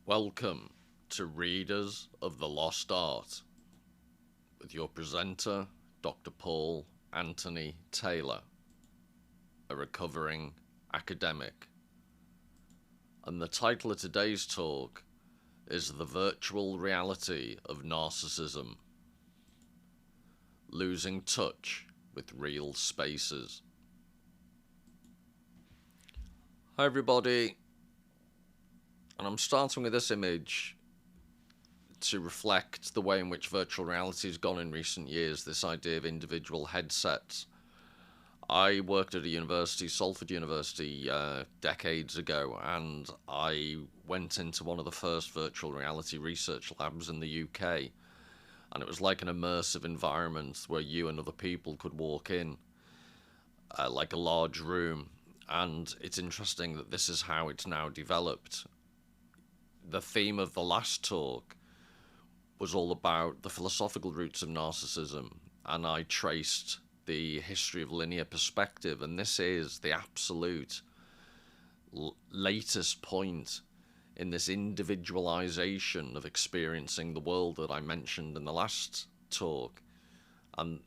Welcome to Readers of the Lost Art with your presenter, Dr. Paul Anthony Taylor, a recovering academic. And the title of today's talk is The Virtual Reality of Narcissism, Losing Touch with Real Spaces. Hi everybody, and I'm starting with this image to reflect the way in which virtual reality has gone in recent years, this idea of individual headsets. I worked at a university, Salford University, decades ago, and I went into one of the first virtual reality research labs in the UK, and it was like an immersive environment where you and other people could walk in, like a large room. And it's interesting that this is how it's now developed. The theme of the last talk was all about the philosophical roots of narcissism, and I traced the history of linear perspective, and this is the absolute latest point in this individualization of experiencing the world that I mentioned in the last talk. And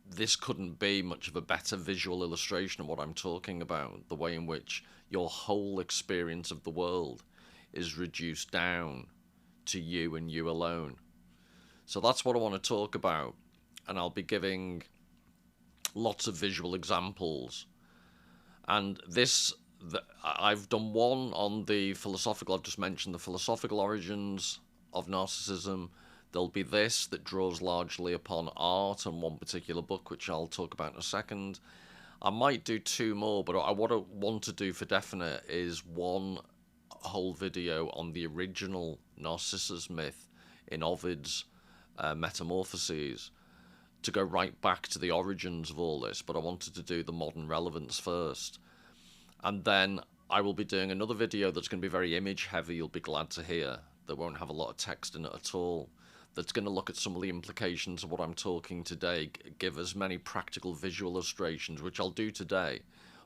this couldn't be much of a better visual illustration of what I'm talking about, the way in which your whole experience of the world is reduced down to you and you alone. So that's what I want to talk about, and I'll be giving lots of visual examples. And I've done one on the philosophical, I've just mentioned the philosophical origins of narcissism. There'll be this that draws largely upon art and one particular book, which I'll talk about in a second. I might do two more, but what I want to do for definite is one whole video on the original Narcissus myth in Ovid's Metamorphoses, to go right back to the origins of all this, but I wanted to do the modern relevance first. And then I will be doing another video that's going to be very image heavy, you'll be glad to hear, that won't have a lot of text in it at all, that's going to look at some of the implications of what I'm talking today, give as many practical visual illustrations, which I'll do today.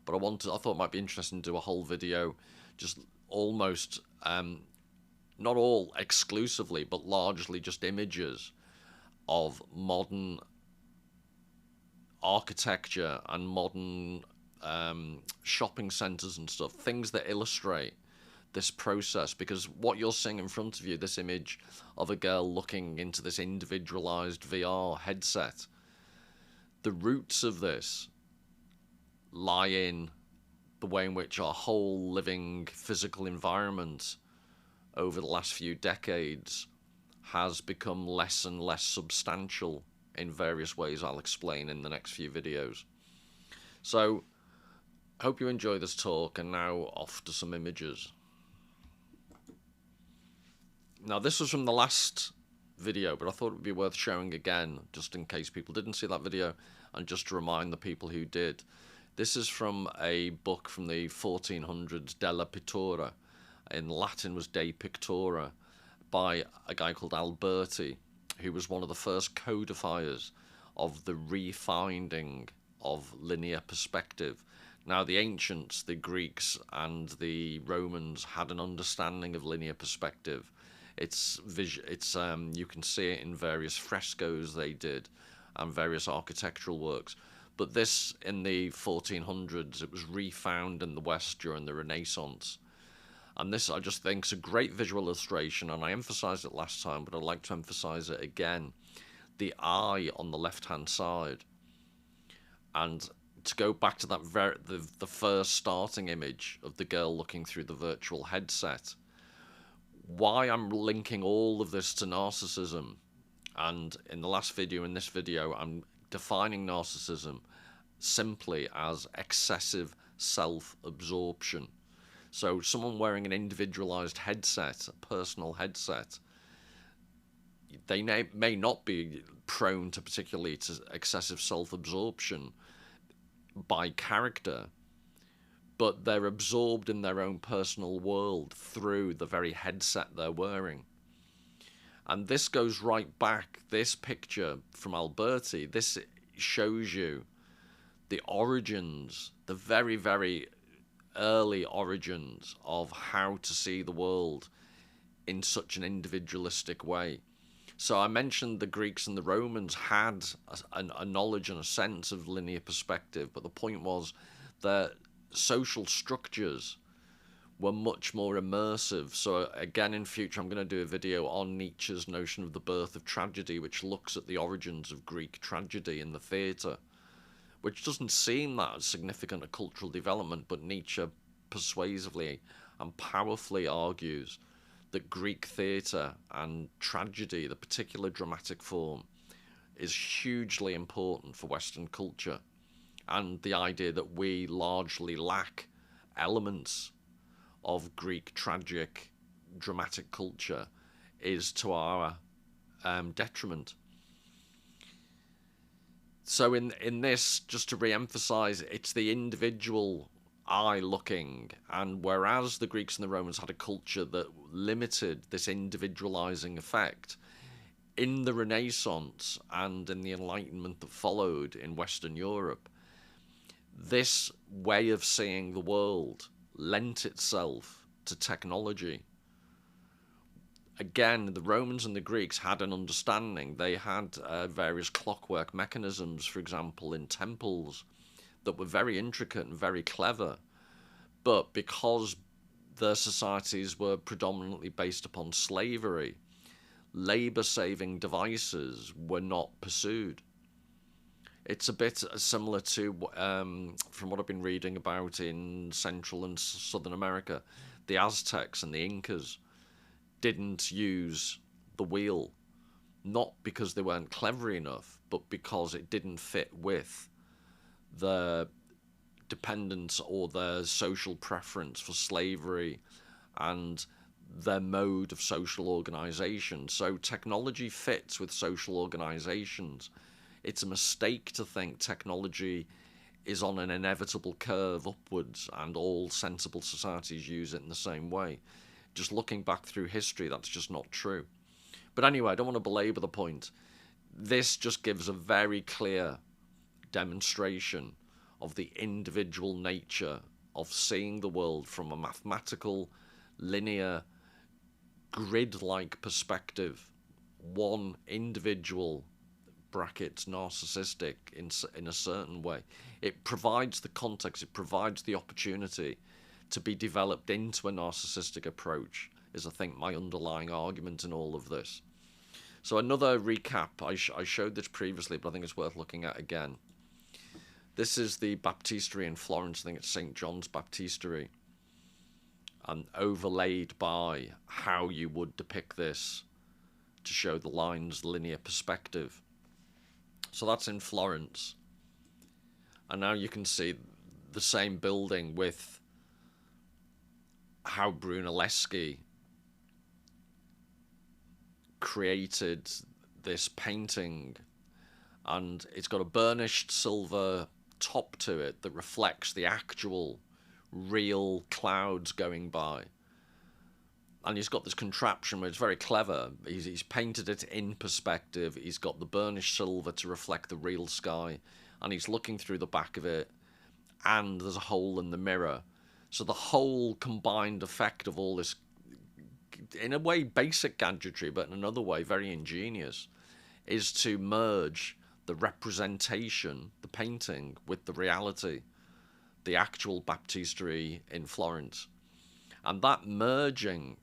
But I thought it might be interesting to do a whole video, just almost, not all exclusively, but largely just images of modern architecture and modern shopping centres and stuff, things that illustrate this process. Because what you're seeing in front of you, this image of a girl looking into this individualized VR headset, the roots of this lie in the way in which our whole living physical environment over the last few decades has become less and less substantial in various ways I'll explain in the next few videos. So, hope you enjoy this talk, and now off to some images. Now, this was from the last video, but I thought it would be worth showing again, just in case people didn't see that video, and just to remind the people who did. This is from a book from the 1400s, Della Pittura. In Latin was De Pictura, by a guy called Alberti, who was one of the first codifiers of the refinding of linear perspective. Now, the ancients, the Greeks and the Romans, had an understanding of linear perspective. You can see it in various frescoes they did and various architectural works. But this, in the 1400s, it was refound in the West during the Renaissance. And this, I just think, is a great visual illustration, and I emphasised it last time, but I'd like to emphasise it again. The eye on the left-hand side. And to go back to that the first starting image of the girl looking through the virtual headset, why I'm linking all of this to narcissism, and in the last video, in this video, I'm defining narcissism simply as excessive self-absorption. So someone wearing an individualized headset, a personal headset, they may not be prone to particularly to excessive self-absorption by character, but they're absorbed in their own personal world through the very headset they're wearing. And this goes right back, this picture from Alberti, this shows you the origins, the very, very early origins of how to see the world in such an individualistic way. So I mentioned the Greeks and the Romans had a knowledge and a sense of linear perspective, but the point was that social structures were much more immersive. So again, in future, I'm going to do a video on Nietzsche's notion of the birth of tragedy, which looks at the origins of Greek tragedy in the theatre, which doesn't seem that significant a cultural development, but Nietzsche persuasively and powerfully argues that Greek theatre and tragedy, the particular dramatic form, is hugely important for Western culture, and the idea that we largely lack elements of Greek tragic dramatic culture is to our detriment. So in this, just to re-emphasize, it's the individual eye looking, and whereas the Greeks and the Romans had a culture that limited this individualizing effect, in the Renaissance and in the Enlightenment that followed in Western Europe, this way of seeing the world lent itself to technology. Again, the Romans and the Greeks had an understanding. They had various clockwork mechanisms, for example, in temples, that were very intricate and very clever. But because their societies were predominantly based upon slavery, labor-saving devices were not pursued. It's a bit similar to, from what I've been reading about in Central and Southern America, the Aztecs and the Incas didn't use the wheel, not because they weren't clever enough, but because it didn't fit with the dependence or their social preference for slavery and their mode of social organization. So technology fits with social organizations. It's a mistake to think technology is on an inevitable curve upwards and all sensible societies use it in the same way. Just looking back through history, that's just not true. But anyway, I don't want to belabor the point. This just gives a very clear demonstration of the individual nature of seeing the world from a mathematical, linear, grid-like perspective. One individual, brackets, narcissistic, in a certain way. It provides the context, it provides the opportunity to be developed into a narcissistic approach, is I think my underlying argument in all of this. So another recap, I showed this previously, but I think it's worth looking at again. This is the baptistery in Florence. I think it's St. John's Baptistery, and overlaid by how you would depict this to show the line's linear perspective. So that's in Florence. And now you can see the same building with how Brunelleschi created this painting, and it's got a burnished silver top to it that reflects the actual real clouds going by. And he's got this contraption where it's very clever. He's painted it in perspective. He's got the burnished silver to reflect the real sky, and he's looking through the back of it, and there's a hole in the mirror. So the whole combined effect of all this, in a way basic gadgetry, but in another way very ingenious, is to merge the representation, the painting, with the reality, the actual baptistery in Florence. And that merging,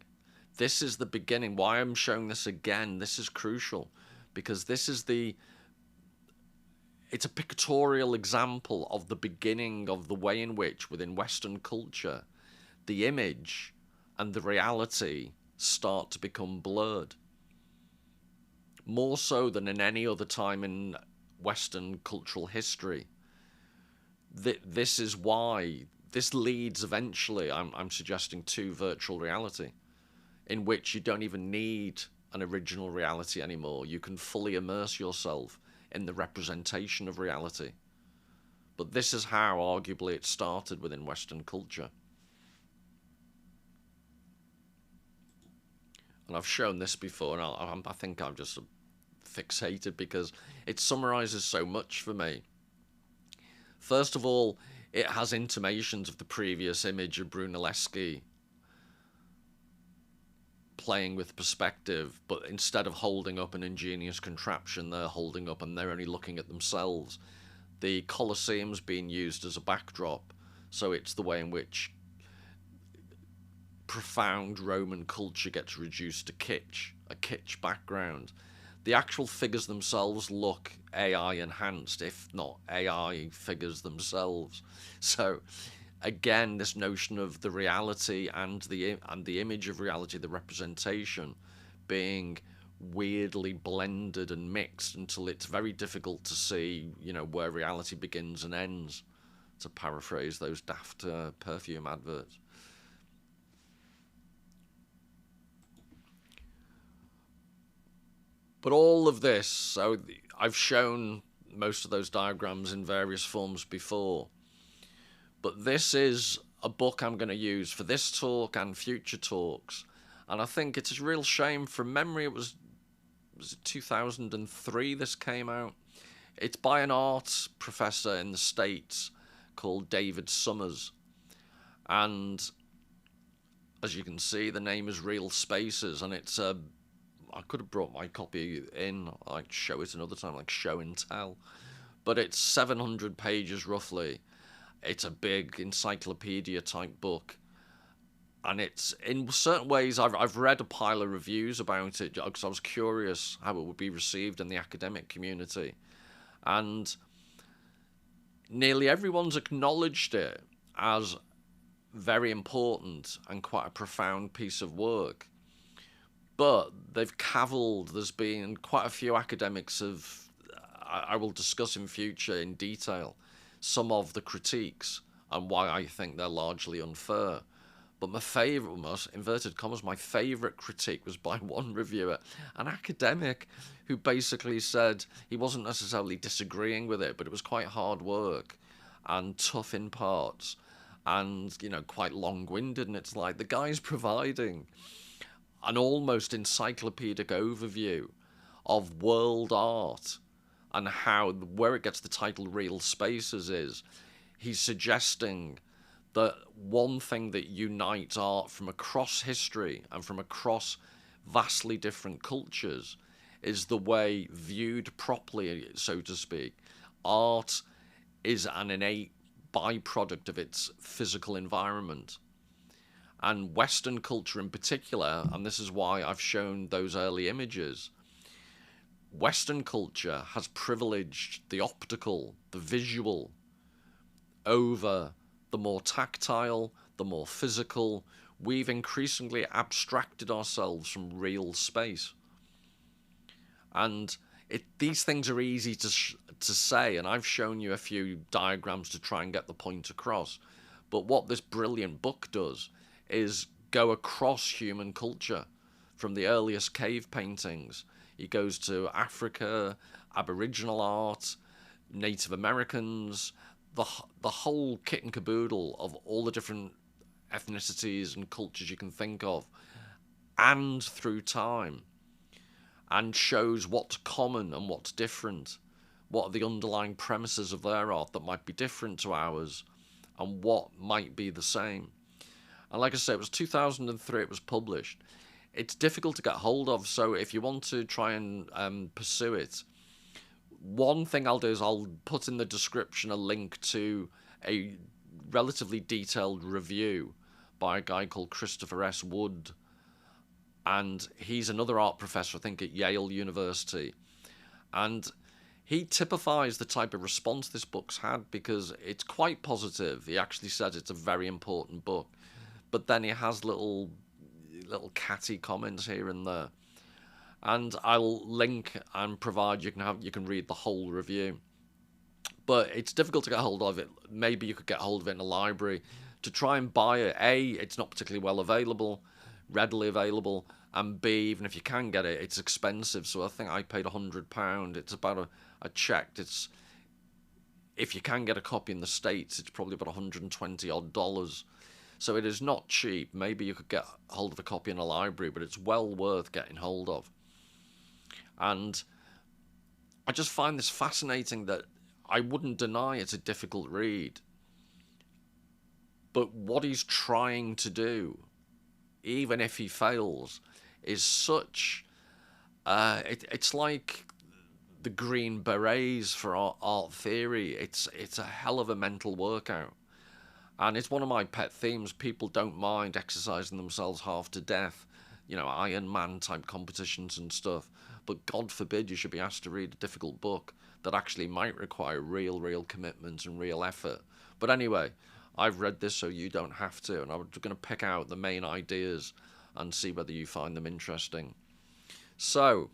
this is the beginning. Why I'm showing this again, this is crucial, because this is it's a pictorial example of the beginning of the way in which, within Western culture, the image and the reality start to become blurred. More so than in any other time in Western cultural history. This is why this leads eventually, I'm suggesting, to virtual reality, in which you don't even need an original reality anymore. You can fully immerse yourself in the representation of reality. But this is how, arguably, it started within Western culture. And I've shown this before, and I think I'm just fixated because it summarizes so much for me. First of all, it has intimations of the previous image of Brunelleschi playing with perspective, but instead of holding up an ingenious contraption, they're holding up and they're only looking at themselves. The Colosseum's being used as a backdrop, so it's the way in which profound Roman culture gets reduced to kitsch, a kitsch background. The actual figures themselves look AI enhanced, if not AI figures themselves. So again, this notion of the reality and the image of reality, the representation, being weirdly blended and mixed until it's very difficult to see, where reality begins and ends, to paraphrase those daft perfume adverts. But all of this, so I've shown most of those diagrams in various forms before, but this is a book I'm going to use for this talk and future talks. And I think it's a real shame. From memory, it was 2003 this came out. It's by an art professor in the States called David Summers. And as you can see, the name is Real Spaces, and it's I could have brought my copy in, I'd show it another time, like show and tell. But it's 700 pages roughly. It's a big encyclopedia type book. And it's, in certain ways, I've read a pile of reviews about it because I was curious how it would be received in the academic community. And nearly everyone's acknowledged it as very important and quite a profound piece of work. But they've cavilled. There's been quite a few academics I will discuss in future in detail some of the critiques and why I think they're largely unfair. But my favourite, inverted commas, my favourite critique was by one reviewer, an academic, who basically said he wasn't necessarily disagreeing with it, but it was quite hard work and tough in parts and, quite long-winded. And it's like the guy's providing an almost encyclopedic overview of world art and where it gets the title Real Spaces is. He's suggesting that one thing that unites art from across history and from across vastly different cultures is the way, viewed properly, so to speak, art is an innate byproduct of its physical environment. And Western culture in particular, and this is why I've shown those early images, Western culture has privileged the optical, the visual, over the more tactile, the more physical. We've increasingly abstracted ourselves from real space. And these things are easy to say, and I've shown you a few diagrams to try and get the point across. But what this brilliant book does is go across human culture, from the earliest cave paintings. He goes to Africa, Aboriginal art, Native Americans, the whole kit and caboodle of all the different ethnicities and cultures you can think of, and through time, and shows what's common and what's different, what are the underlying premises of their art that might be different to ours, and what might be the same. And like I say, it was 2003 it was published. It's difficult to get hold of, so if you want to try and pursue it, one thing I'll do is I'll put in the description a link to a relatively detailed review by a guy called Christopher S. Wood. And he's another art professor, I think, at Yale University. And he typifies the type of response this book's had because it's quite positive. He actually says it's a very important book. But then he has little catty comments here and there. And I'll link and provide you can read the whole review. But it's difficult to get hold of it. Maybe you could get hold of it in a library. To try and buy it, A, it's not particularly readily available, and B, even if you can get it, it's expensive. So I think I paid £100. It's about I checked. It's, if you can get a copy in the States, it's probably about $120 odd. So it is not cheap. Maybe you could get hold of a copy in a library, but it's well worth getting hold of. And I just find this fascinating that I wouldn't deny it's a difficult read. But what he's trying to do, even if he fails, is such... it's like the Green Berets for art theory. It's a hell of a mental workout. And it's one of my pet themes. People don't mind exercising themselves half to death, Iron Man type competitions and stuff. But God forbid you should be asked to read a difficult book that actually might require real commitment and real effort. But anyway, I've read this so you don't have to, and I'm going to pick out the main ideas and see whether you find them interesting. So,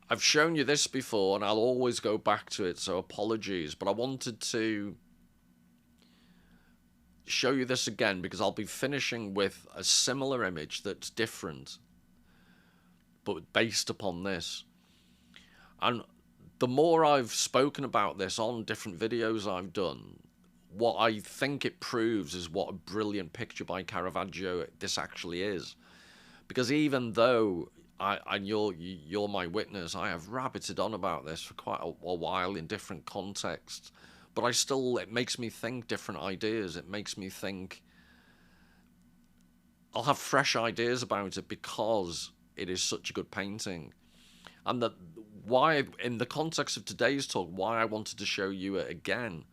I've shown you this before, and I'll always go back to it, so apologies. But I wanted to show you this again because I'll be finishing with a similar image that's different, but based upon this. And the more I've spoken about this on different videos I've done, what I think it proves is what a brilliant picture by Caravaggio this actually is. Because even though and you're my witness, I have rabbited on about this for quite a while in different contexts, but it makes me think different ideas. It makes me think I'll have fresh ideas about it because it is such a good painting. And why, in the context of today's talk, why I wanted to show you it again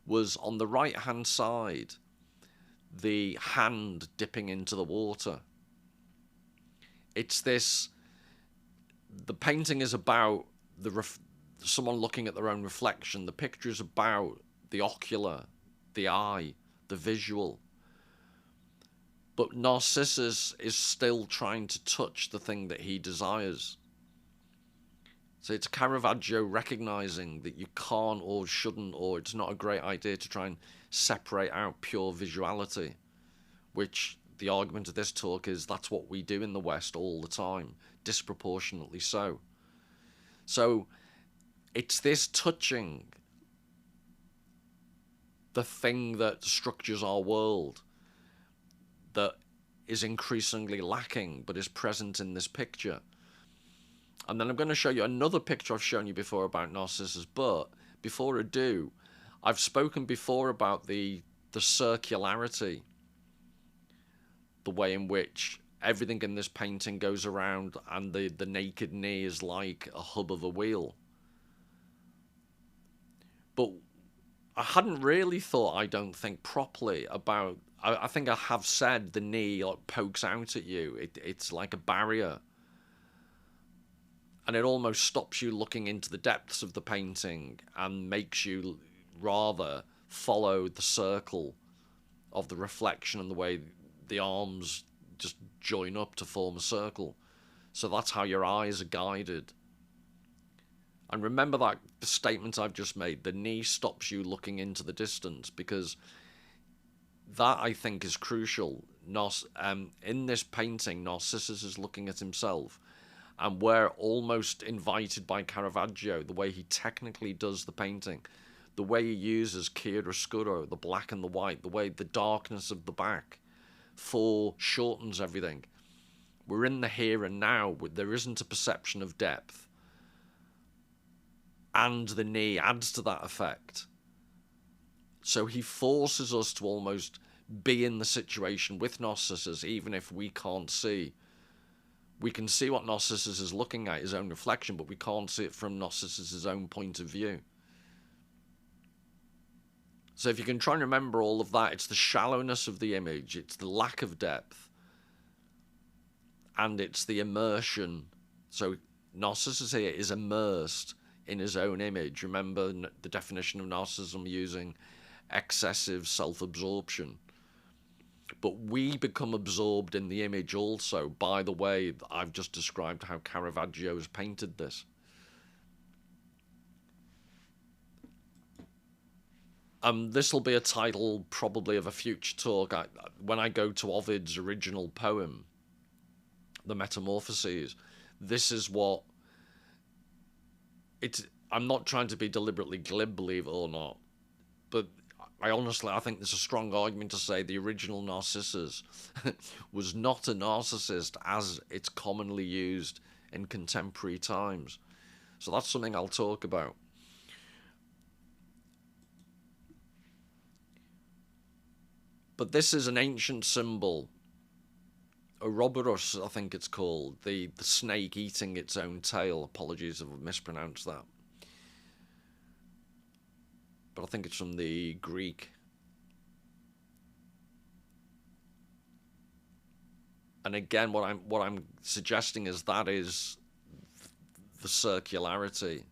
was on the right hand side, the hand dipping into the water. It's this... The painting is about someone looking at their own reflection. The picture is about the ocular, the eye, the visual. But Narcissus is still trying to touch the thing that he desires. So it's Caravaggio recognizing that you can't or shouldn't, or it's not a great idea to try and separate out pure visuality, which the argument of this talk is that's what we do in the West all the time, disproportionately so. So it's this touching the thing that structures our world that is increasingly lacking but is present in this picture. And then I'm going to show you another picture I've shown you before about Narcissus, but before I do, I've spoken before about the circularity, the way in which everything in this painting goes around, and the naked knee is like a hub of a wheel. But I hadn't really thought, I don't think, properly about... I think I have said the knee pokes out at you. It's like a barrier. And it almost stops you looking into the depths of the painting and makes you rather follow the circle of the reflection and the way the arms just join up to form a circle. So that's how your eyes are guided. And remember that the statement I've just made, the knee stops you looking into the distance, because that, I think, is crucial. In this painting, Narcissus is looking at himself, and we're almost invited by Caravaggio, the way he technically does the painting, the way he uses chiaroscuro, the black and the white, the way the darkness of the back foreshortens everything. We're in the here and now. There isn't a perception of depth. And the knee adds to that effect. So he forces us to almost be in the situation with Narcissus, even if we can't see. We can see what Narcissus is looking at, his own reflection, but we can't see it from Narcissus' own point of view. So if you can try and remember all of that, it's the shallowness of the image, it's the lack of depth, and it's the immersion. So Narcissus here is immersed in his own image. Remember the definition of narcissism using excessive self-absorption. But we become absorbed in the image also by the way I've just described how Caravaggio has painted this. This will be a title probably of a future talk. When I go to Ovid's original poem, The Metamorphoses, this is what... I'm not trying to be deliberately glib, believe it or not, but I think there's a strong argument to say the original Narcissus was not a narcissist as it's commonly used in contemporary times. So that's something I'll talk about. But this is an ancient symbol. Ouroboros, I think it's called. The snake eating its own tail. Apologies if I've mispronounced that. But I think it's from the Greek. And again, what I'm suggesting is that is the circularity.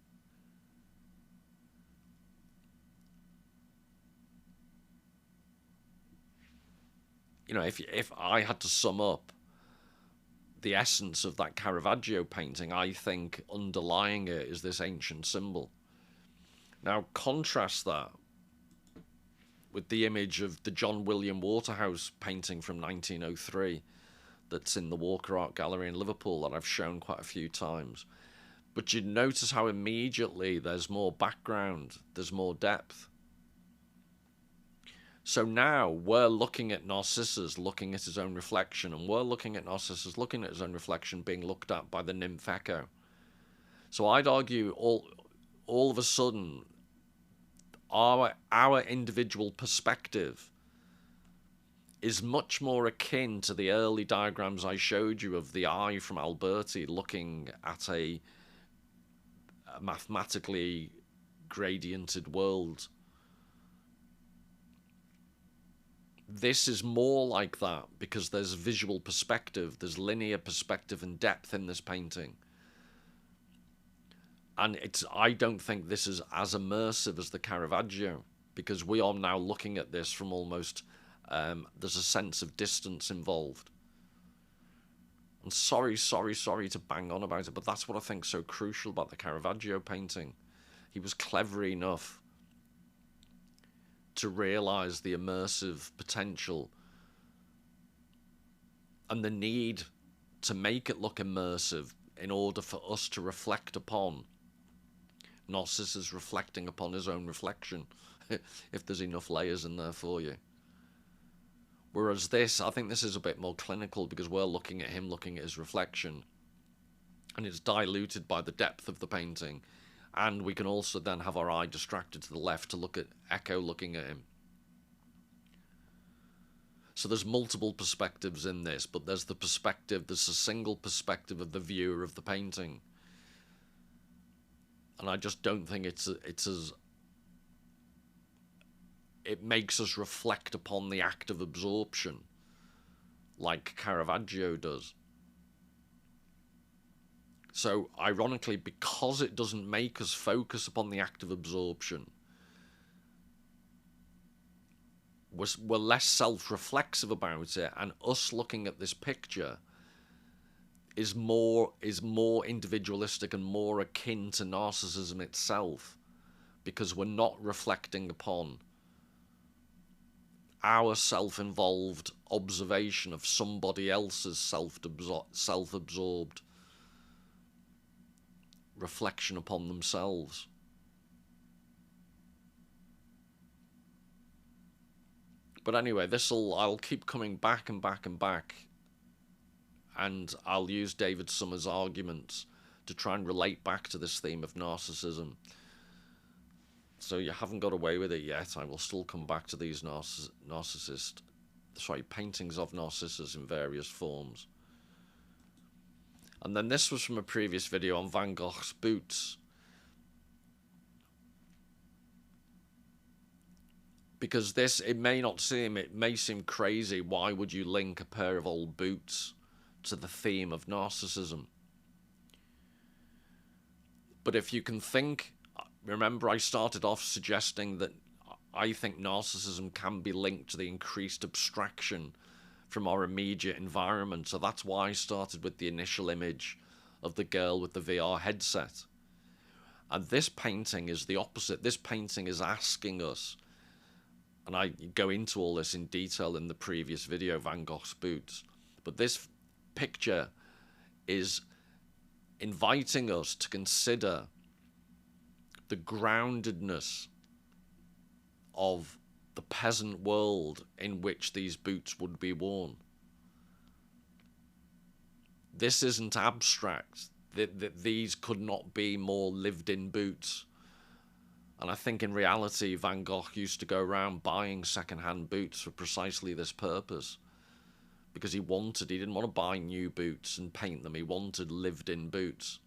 You know, if I had to sum up the essence of that Caravaggio painting, I think underlying it is this ancient symbol. Now, contrast that with the image of the John William Waterhouse painting from 1903 that's in the Walker Art Gallery in Liverpool that I've shown quite a few times. But you notice how immediately there's more background, there's more depth. So now we're looking at Narcissus looking at his own reflection, and we're looking at Narcissus looking at his own reflection being looked at by the nymph Echo. So I'd argue all of a sudden our individual perspective is much more akin to the early diagrams I showed you of the eye from Alberti looking at a mathematically gradiented world. This is more like that because there's visual perspective, there's linear perspective and depth in this painting. And I don't think this is as immersive as the Caravaggio, because we are now looking at this from almost, there's a sense of distance involved. I'm sorry to bang on about it, but that's what I think is so crucial about the Caravaggio painting. He was clever enough to realise the immersive potential and the need to make it look immersive in order for us to reflect upon Narcissus reflecting upon his own reflection, if there's enough layers in there for you. Whereas this, I think this is a bit more clinical because we're looking at him looking at his reflection, and it's diluted by the depth of the painting. And we can also then have our eye distracted to the left to look at Echo looking at him. So there's multiple perspectives in this, but there's a single perspective of the viewer of the painting. And I just don't think it makes us reflect upon the act of absorption like Caravaggio does. So, ironically, because it doesn't make us focus upon the act of absorption, we're less self-reflexive about it, and us looking at this picture is more individualistic and more akin to narcissism itself, because we're not reflecting upon our self-involved observation of somebody else's self-absorbed reflection upon themselves. But anyway, I'll keep coming back and back and back, and I'll use David Summers' arguments to try and relate back to this theme of narcissism. So you haven't got away with it yet. I will still come back to these paintings of Narcissus in various forms. And then this was from a previous video on Van Gogh's boots. Because it may seem crazy. Why would you link a pair of old boots to the theme of narcissism? But if you can think, remember I started off suggesting that I think narcissism can be linked to the increased abstraction from our immediate environment. So that's why I started with the initial image of the girl with the VR headset. And this painting is the opposite. This painting is asking us, and I go into all this in detail in the previous video, Van Gogh's boots, but this picture is inviting us to consider the groundedness of the peasant world in which these boots would be worn. This isn't abstract. These could not be more lived-in boots. And I think in reality, Van Gogh used to go around buying second-hand boots for precisely this purpose. Because he didn't want to buy new boots and paint them. He wanted lived-in boots.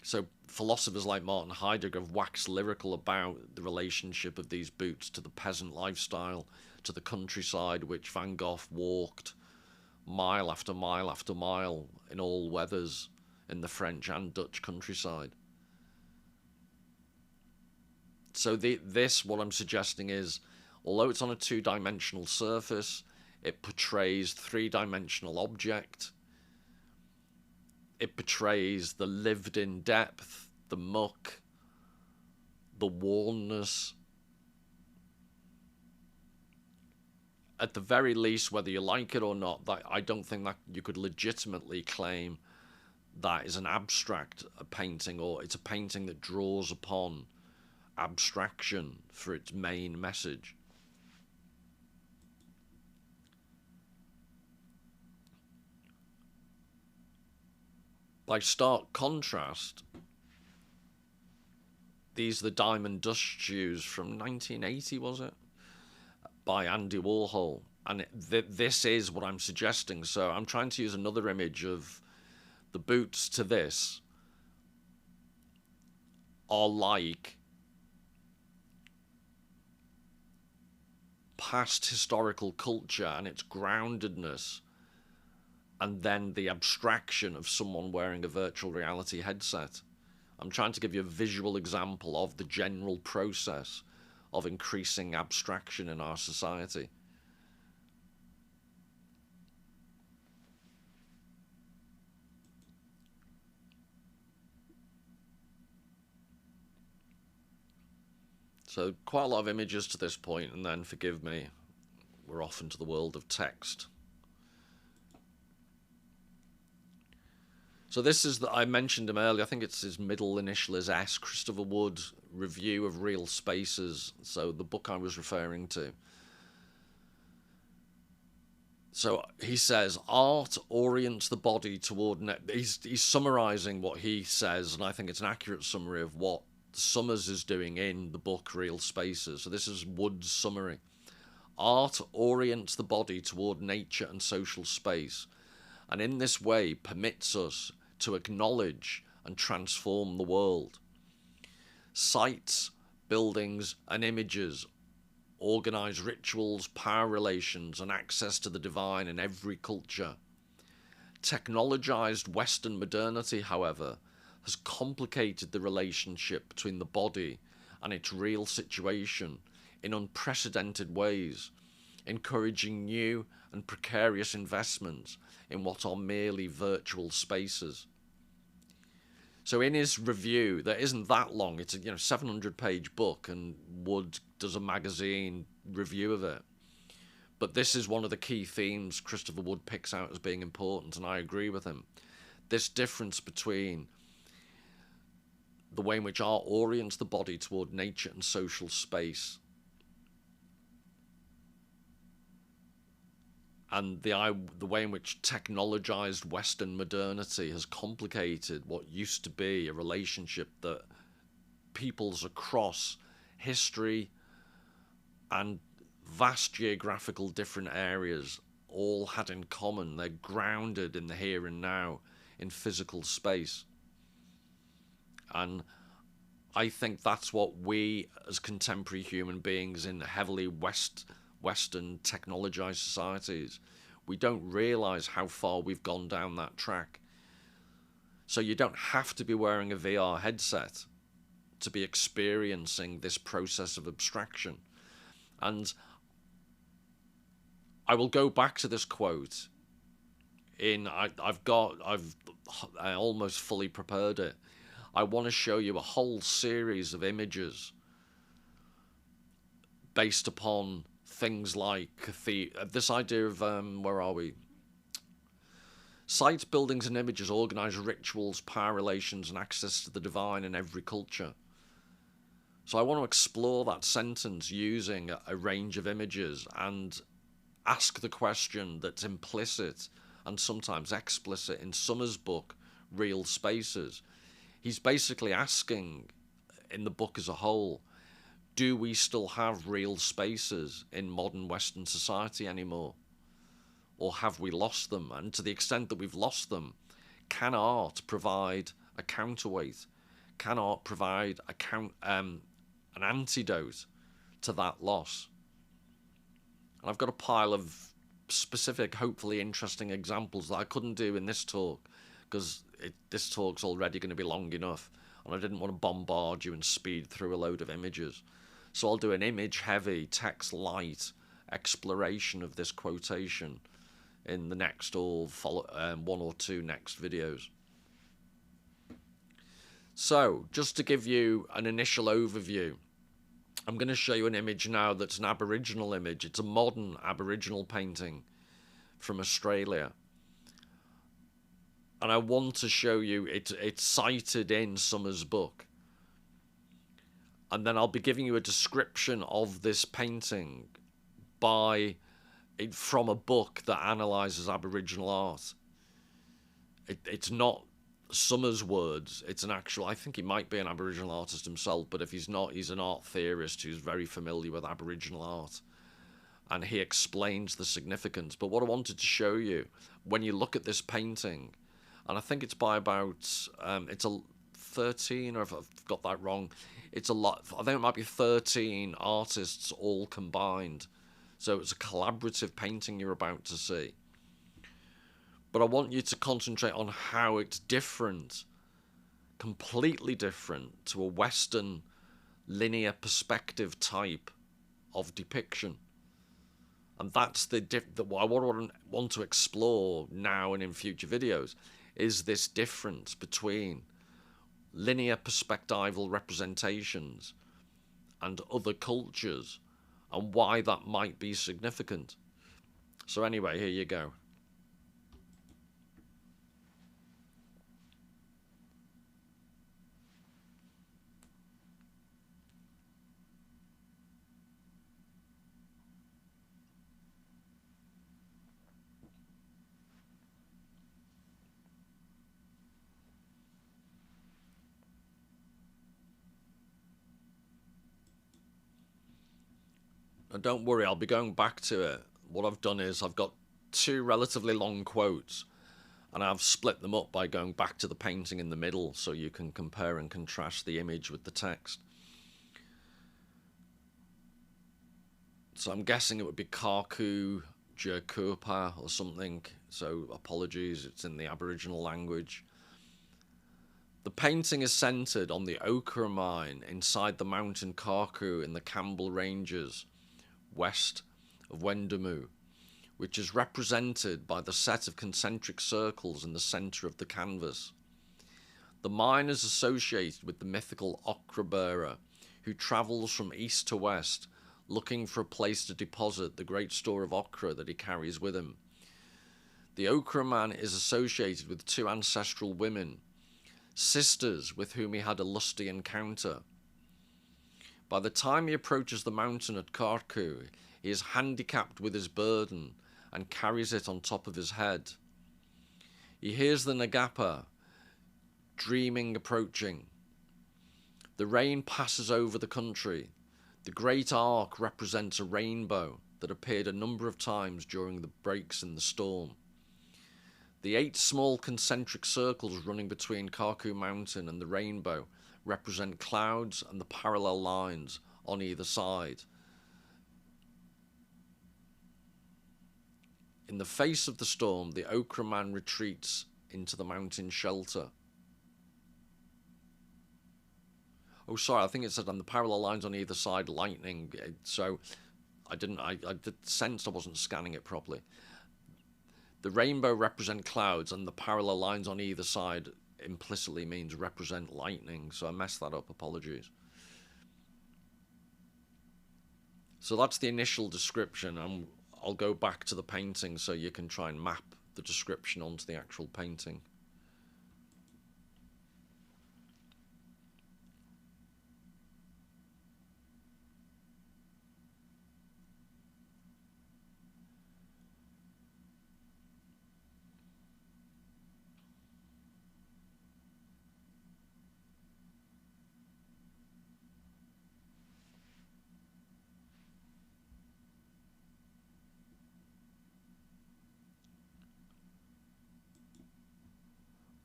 So philosophers like Martin Heidegger have waxed lyrical about the relationship of these boots to the peasant lifestyle, to the countryside, which Van Gogh walked mile after mile after mile in all weathers in the French and Dutch countryside. So what I'm suggesting is, although it's on a two-dimensional surface, it portrays three-dimensional object. It portrays the lived-in depth, the muck, the wornness. At the very least, whether you like it or not, I don't think that you could legitimately claim that is an abstract painting, or it's a painting that draws upon abstraction for its main message. By stark contrast, these are the diamond dust shoes from 1980, was it? By Andy Warhol. And this is what I'm suggesting. So I'm trying to use another image of the boots to this are like past historical culture and its groundedness, and then the abstraction of someone wearing a virtual reality headset. I'm trying to give you a visual example of the general process of increasing abstraction in our society. So quite a lot of images to this point, and then forgive me, we're off into the world of text. So this is I mentioned him earlier. I think it's his middle initial is S. Christopher Wood, Review of Real Spaces. So the book I was referring to. So he says, art orients the body toward... He's summarising what he says, and I think it's an accurate summary of what Summers is doing in the book Real Spaces. So this is Wood's summary. Art orients the body toward nature and social space, and in this way permits us to acknowledge and transform the world. Sites, buildings, and images organize rituals, power relations, and access to the divine in every culture. Technologized Western modernity, however, has complicated the relationship between the body and its real situation in unprecedented ways, encouraging new and precarious investments in what are merely virtual spaces. So in his review, that isn't that long, it's a 700-page book, and Wood does a magazine review of it. But this is one of the key themes Christopher Wood picks out as being important, and I agree with him. This difference between the way in which art orients the body toward nature and social space, and the way in which technologized Western modernity has complicated what used to be a relationship that peoples across history and vast geographical different areas all had in common. They're grounded in the here and now, in physical space. And I think that's what we as contemporary human beings in heavily Western technologized societies, we don't realize how far we've gone down that track. So you don't have to be wearing a VR headset to be experiencing this process of abstraction. And I will go back to this quote I almost fully prepared it. I want to show you a whole series of images based upon things like this idea of, where are we? Sites, buildings, and images organize rituals, power relations, and access to the divine in every culture. So I want to explore that sentence using a range of images and ask the question that's implicit and sometimes explicit in Summers' book, Real Spaces. he's basically asking, in the book as a whole, do we still have real spaces in modern Western society anymore? Or have we lost them? And to the extent that we've lost them, can art provide a counterweight? Can art provide an antidote to that loss? And I've got a pile of specific, hopefully interesting examples that I couldn't do in this talk, because this talk's already going to be long enough, and I didn't want to bombard you and speed through a load of images. So I'll do an image-heavy, text-light exploration of this quotation in the next one or two next videos. So, just to give you an initial overview, I'm going to show you an image now that's an Aboriginal image. It's a modern Aboriginal painting from Australia. And I want to show you, it's cited in Summer's book. And then I'll be giving you a description of this painting from a book that analyses Aboriginal art. It's not Summer's words, it's an actual, I think he might be an Aboriginal artist himself, but if he's not, he's an art theorist who's very familiar with Aboriginal art. And he explains the significance. But what I wanted to show you, when you look at this painting, and I think it's by about, it's a 13, or if I've got that wrong, it's a lot, I think it might be 13 artists all combined. So it's a collaborative painting you're about to see. But I want you to concentrate on how it's different, completely different to a Western linear perspective type of depiction. And that's what I want to explore now and in future videos, is this difference between linear perspectival representations and other cultures, and why that might be significant. So anyway, here you go. And don't worry, I'll be going back to it. What I've done is I've got two relatively long quotes, and I've split them up by going back to the painting in the middle, so you can compare and contrast the image with the text. So I'm guessing it would be Karku Jerkupa or something, so apologies, it's in the Aboriginal language. The painting is centred on the ochre mine inside the mountain Karku in the Campbell Ranges, west of Wendamu, which is represented by the set of concentric circles in the centre of the canvas. The mine is associated with the mythical ochre bearer, who travels from east to west, looking for a place to deposit the great store of ochre that he carries with him. The ochre man is associated with two ancestral women, sisters with whom he had a lusty encounter. By the time he approaches the mountain at Karku, he is handicapped with his burden and carries it on top of his head. He hears the Nagapa dreaming approaching. The rain passes over the country. The great arc represents a rainbow that appeared a number of times during the breaks in the storm. The 8 small concentric circles running between Karku Mountain and the rainbow represent clouds and the parallel lines on either side. In the face of the storm, the ochre man retreats into the mountain shelter. Oh, sorry, I think it said on the parallel lines on either side, lightning. So I did sense I wasn't scanning it properly. The rainbow represent clouds, and the parallel lines on either side implicitly means represent lightning. So I messed that up, apologies. So that's the initial description. I'll go back to the painting so you can try and map the description onto the actual painting.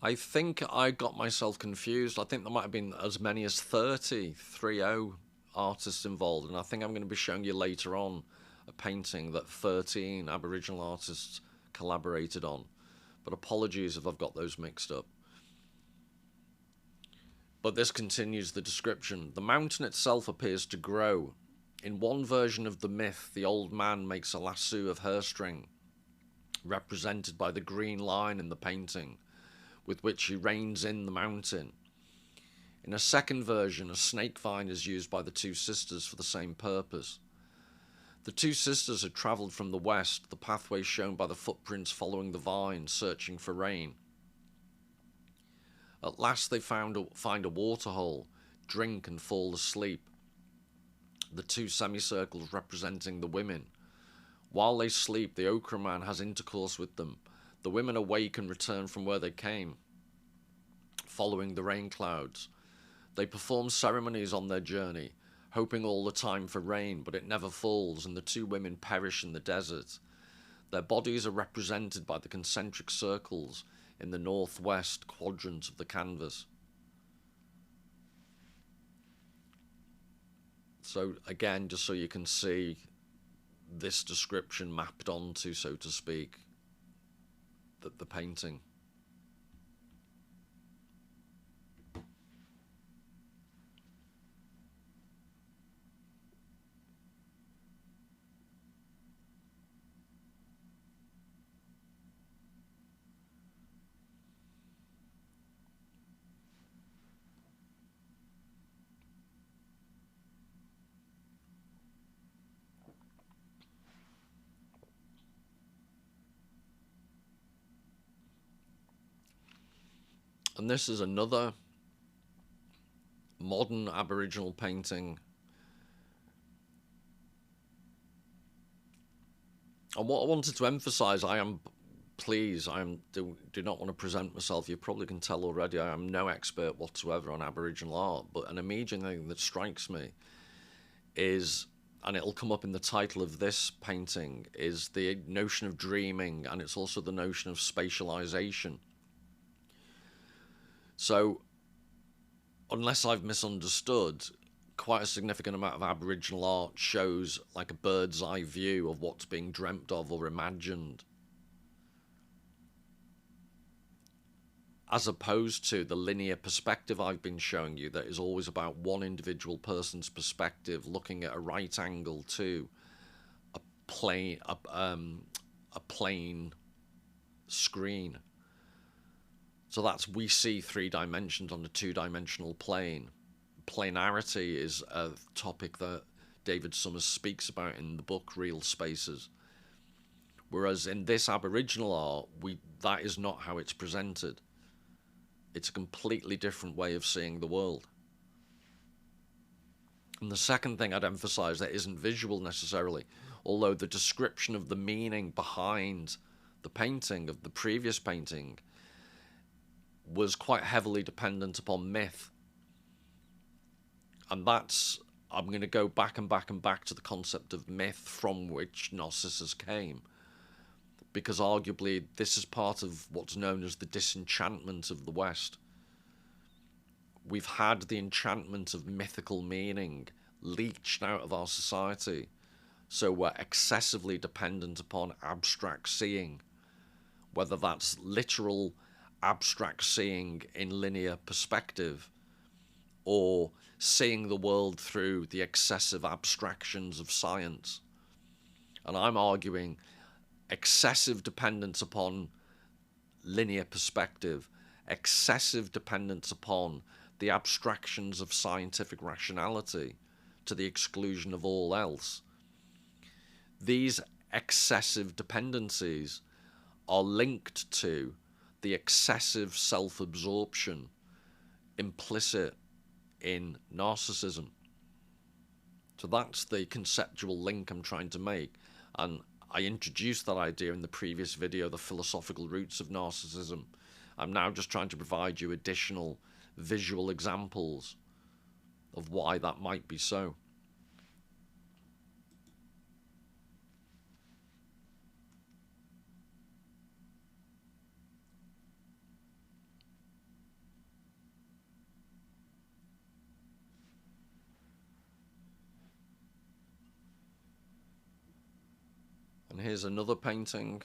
I think I got myself confused. I think there might have been as many as 30 artists involved, and I think I'm going to be showing you later on a painting that 13 Aboriginal artists collaborated on. But apologies if I've got those mixed up. But this continues the description. The mountain itself appears to grow. In one version of the myth, the old man makes a lasso of hair string, represented by the green line in the painting, with which he reins in the mountain. In a second version, a snake vine is used by the two sisters for the same purpose. The two sisters had travelled from the west, the pathway shown by the footprints following the vine, searching for rain. At last they find a waterhole, drink and fall asleep. The two semicircles representing the women. While they sleep, the ochre man has intercourse with them. The women awake and return from where they came, following the rain clouds. They perform ceremonies on their journey, hoping all the time for rain, but it never falls, and the two women perish in the desert. Their bodies are represented by the concentric circles in the northwest quadrant of the canvas. So again, just so you can see this description mapped onto, so to speak, the painting. And this is another modern Aboriginal painting. And what I wanted to emphasize, do not want to present myself, you probably can tell already, I am no expert whatsoever on Aboriginal art, but an immediate thing that strikes me is, and it'll come up in the title of this painting, is the notion of dreaming, and it's also the notion of spatialization. So, unless I've misunderstood, quite a significant amount of Aboriginal art shows like a bird's eye view of what's being dreamt of or imagined, as opposed to the linear perspective I've been showing you, that is always about one individual person's perspective looking at a right angle to a plane screen. So that's, we see 3 dimensions on a 2-dimensional plane. Planarity is a topic that David Summers speaks about in the book Real Spaces. Whereas in this Aboriginal art, that is not how it's presented. It's a completely different way of seeing the world. And the second thing I'd emphasize that isn't visual necessarily, although the description of the meaning behind the painting of the previous painting was quite heavily dependent upon myth. And that's, I'm going to go back and back and back to the concept of myth from which Narcissus came. Because arguably this is part of what's known as the disenchantment of the West. We've had the enchantment of mythical meaning leached out of our society. So we're excessively dependent upon abstract seeing, whether that's literal abstract seeing in linear perspective, or seeing the world through the excessive abstractions of science. And I'm arguing excessive dependence upon linear perspective, excessive dependence upon the abstractions of scientific rationality to the exclusion of all else. These excessive dependencies are linked to the excessive self-absorption implicit in narcissism. So that's the conceptual link I'm trying to make. And I introduced that idea in the previous video, the philosophical roots of narcissism. I'm now just trying to provide you additional visual examples of why that might be so. here's another painting.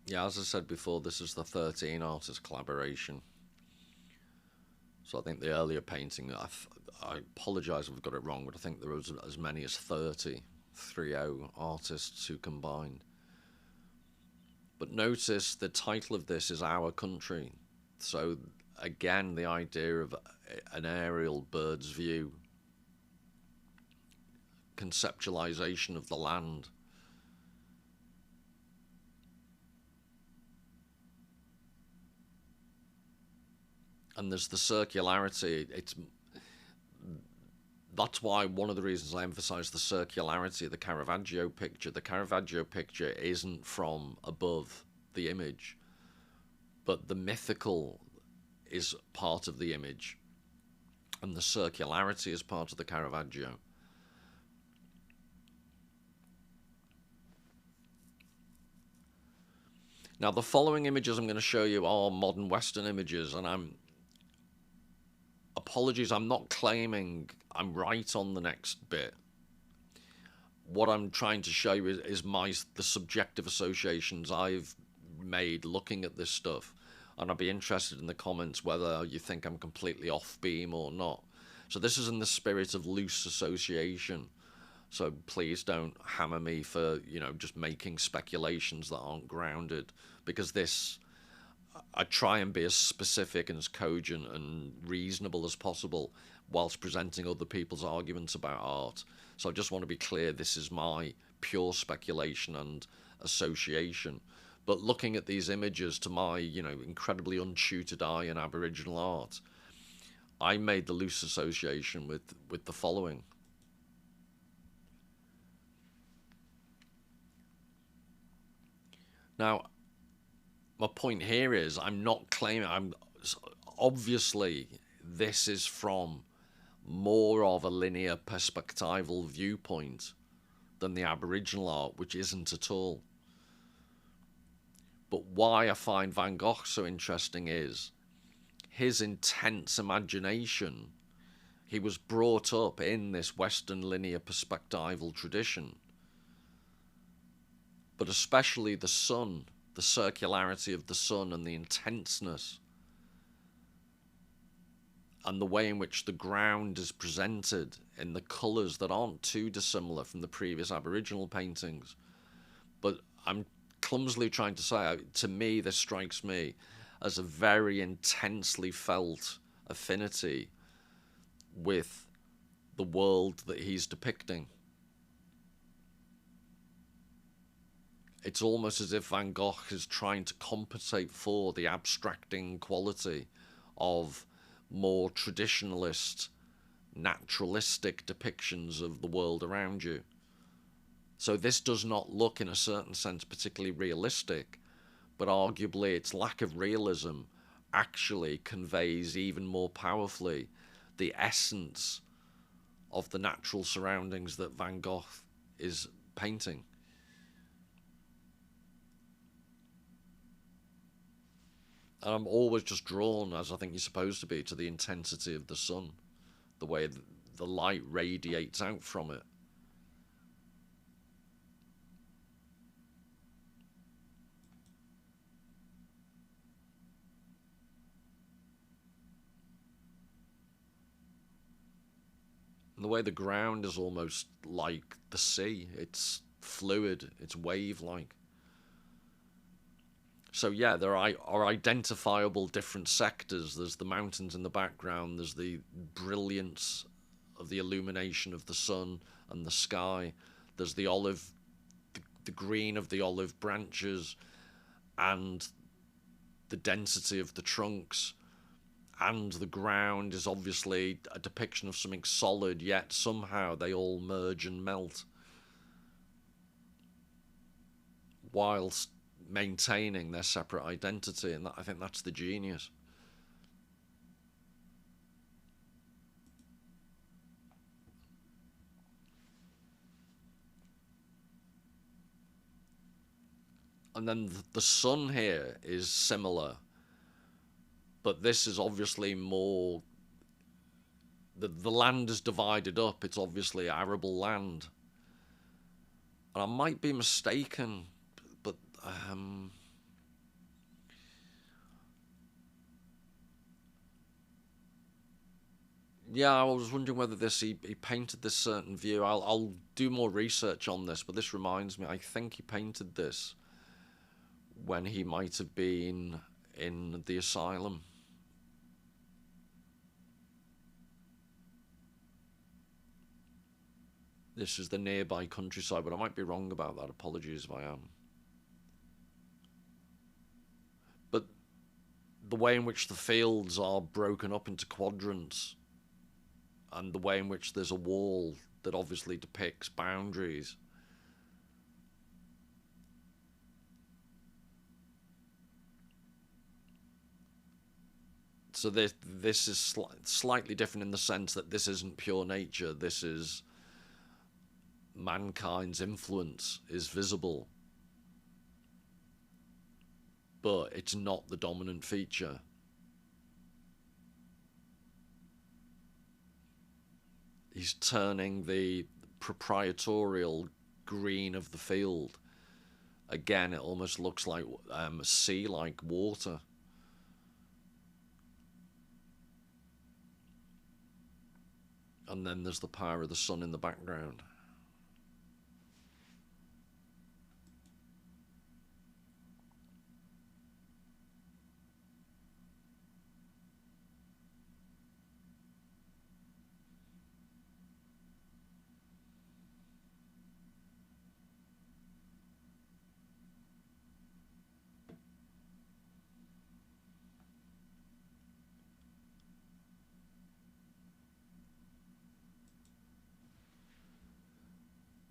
Yeah, as I said before, this is the 13 artist collaboration. So I think the earlier painting, I apologise if I've got it wrong, but I think there was as many as 30 artists who combined. But notice the title of this is Our Country. So again, the idea of an aerial bird's view, conceptualization of the land. And there's the circularity. That's why one of the reasons I emphasize the circularity of the Caravaggio picture. The Caravaggio picture isn't from above the image, but the mythical is part of the image, and the circularity is part of the Caravaggio. Now, the following images I'm going to show you are modern Western images, and apologies, I'm not claiming I'm right on the next bit. What I'm trying to show you is the subjective associations I've made looking at this stuff, and I'd be interested in the comments whether you think I'm completely off beam or not. So this is in the spirit of loose association. So please don't hammer me for, just making speculations that aren't grounded, because I try and be as specific and as cogent and reasonable as possible whilst presenting other people's arguments about art. So I just want to be clear, this is my pure speculation and association. But looking at these images to my, incredibly untutored eye in Aboriginal art, I made the loose association with the following. Now, my point here is I'm not claiming, obviously this is from more of a linear perspectival viewpoint than the Aboriginal art, which isn't at all. But why I find Van Gogh so interesting is his intense imagination. He was brought up in this Western linear perspectival tradition. But especially the sun, the circularity of the sun and the intenseness, and the way in which the ground is presented in the colours that aren't too dissimilar from the previous Aboriginal paintings. But I'm clumsily trying to say, to me, this strikes me as a very intensely felt affinity with the world that he's depicting. It's almost as if Van Gogh is trying to compensate for the abstracting quality of more traditionalist, naturalistic depictions of the world around you. So this does not look, in a certain sense, particularly realistic, but arguably its lack of realism actually conveys even more powerfully the essence of the natural surroundings that Van Gogh is painting. And I'm always just drawn, as I think you're supposed to be, to the intensity of the sun, the way the light radiates out from it. And the way the ground is almost like the sea. It's fluid, it's wave-like. So yeah, there are identifiable different sectors. There's the mountains in the background. There's the brilliance of the illumination of the sun and the sky. There's the green of the olive branches, and the density of the trunks. and the ground is obviously a depiction of something solid, yet somehow they all merge and melt, whilst maintaining their separate identity. And I think that's the genius. And then the sun here is similar, but this is obviously more, the land is divided up. It's obviously arable land, and I might be mistaken, but yeah, I was wondering whether he painted this certain view. I'll do more research on this, but this reminds me, I think he painted this when he might have been in the asylum. This is the nearby countryside, but I might be wrong about that. Apologies if I am. But the way in which the fields are broken up into quadrants, and the way in which there's a wall that obviously depicts boundaries. So this is slightly different in the sense that this isn't pure nature. This is mankind's influence is visible, but it's not the dominant feature. He's turning the proprietorial green of the field. Again, it almost looks like sea-like water. And then there's the power of the sun in the background.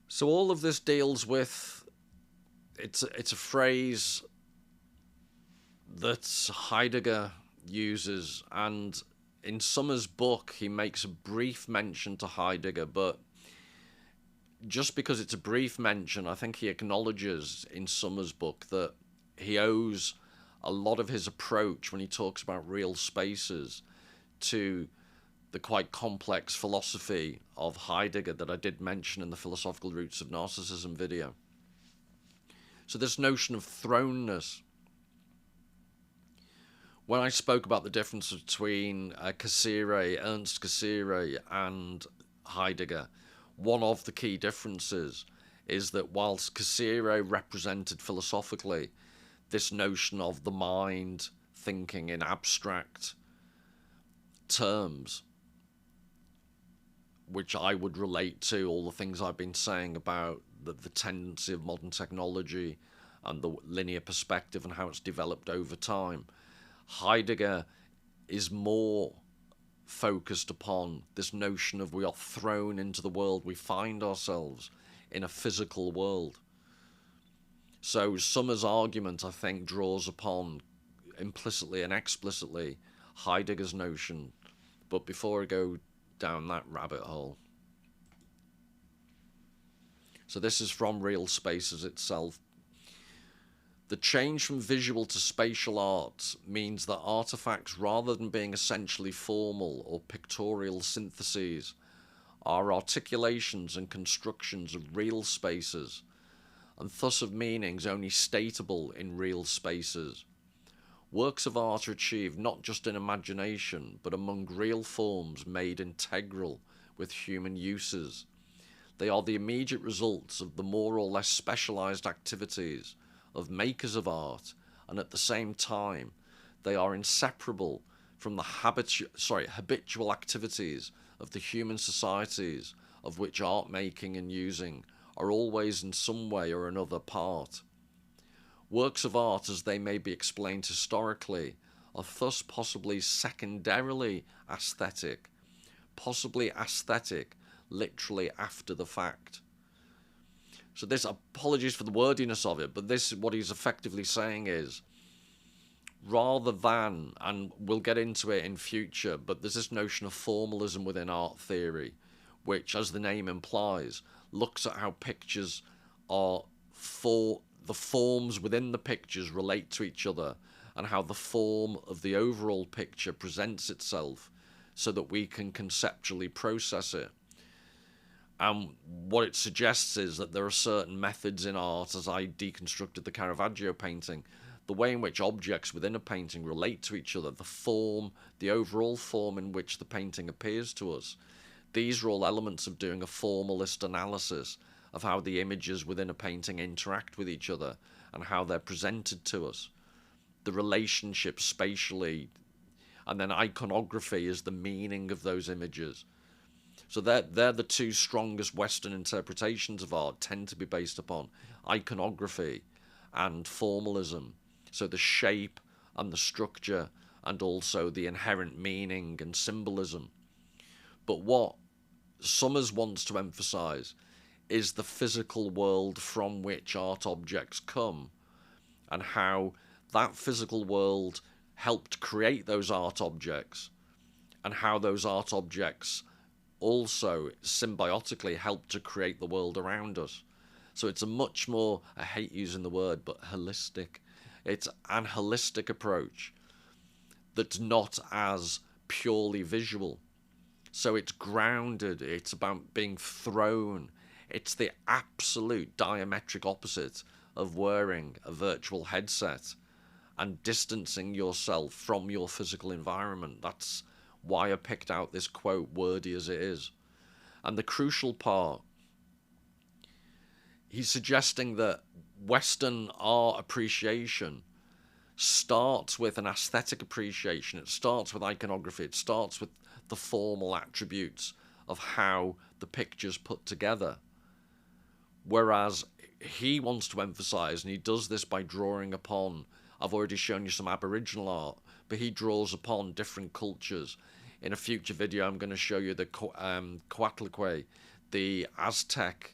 So all of this deals with, it's a phrase that Heidegger uses, and in Summer's book he makes a brief mention to Heidegger, but just because it's a brief mention, I think he acknowledges in Summer's book that he owes a lot of his approach when he talks about real spaces to the quite complex philosophy of Heidegger that I did mention in the Philosophical Roots of Narcissism video. So this notion of thrownness, when I spoke about the difference between Ernst Cassirer and Heidegger, one of the key differences is that whilst Cassirer represented philosophically this notion of the mind thinking in abstract terms, which I would relate to all the things I've been saying about the tendency of modern technology and the linear perspective and how it's developed over time, Heidegger is more focused upon this notion of we are thrown into the world, we find ourselves in a physical world. So Summer's argument, I think, draws upon implicitly and explicitly Heidegger's notion. But before I go down that rabbit hole, so this is from Real Spaces itself. The change from visual to spatial art means that artifacts, rather than being essentially formal or pictorial syntheses, are articulations and constructions of real spaces, and thus of meanings only stateable in real spaces. Works of art are achieved not just in imagination, but among real forms made integral with human uses. They are the immediate results of the more or less specialized activities of makers of art, and at the same time, they are inseparable from the habitual activities of the human societies of which art making and using are always in some way or another part. Works of art, as they may be explained historically, are thus possibly secondarily aesthetic, possibly aesthetic literally after the fact. So this, apologies for the wordiness of it, but this, what he's effectively saying is, rather than, and we'll get into it in future, but there's this notion of formalism within art theory, which, as the name implies, looks at how pictures are the forms within the pictures relate to each other, and how the form of the overall picture presents itself so that we can conceptually process it. And what it suggests is that there are certain methods in art, as I deconstructed the Caravaggio painting, the way in which objects within a painting relate to each other, the form, the overall form in which the painting appears to us. These are all elements of doing a formalist analysis of how the images within a painting interact with each other and how they're presented to us. The relationship spatially, and then iconography is the meaning of those images. So they're the two strongest Western interpretations of art, tend to be based upon iconography and formalism. So the shape and the structure and also the inherent meaning and symbolism. But what Summers wants to emphasize is the physical world from which art objects come, and how that physical world helped create those art objects, and how those art objects also symbiotically help to create the world around us. So it's a much more, I hate using the word, but holistic. It's an holistic approach that's not as purely visual. So it's grounded, it's about being thrown. It's the absolute diametric opposite of wearing a virtual headset and distancing yourself from your physical environment. That's why I picked out this quote, wordy as it is. And the crucial part, he's suggesting that Western art appreciation starts with an aesthetic appreciation. It starts with iconography. It starts with the formal attributes of how the picture's put together. Whereas he wants to emphasize, and he does this by drawing upon, I've already shown you some Aboriginal art, but he draws upon different cultures. In a future video, I'm going to show you the Coatlicue, the Aztec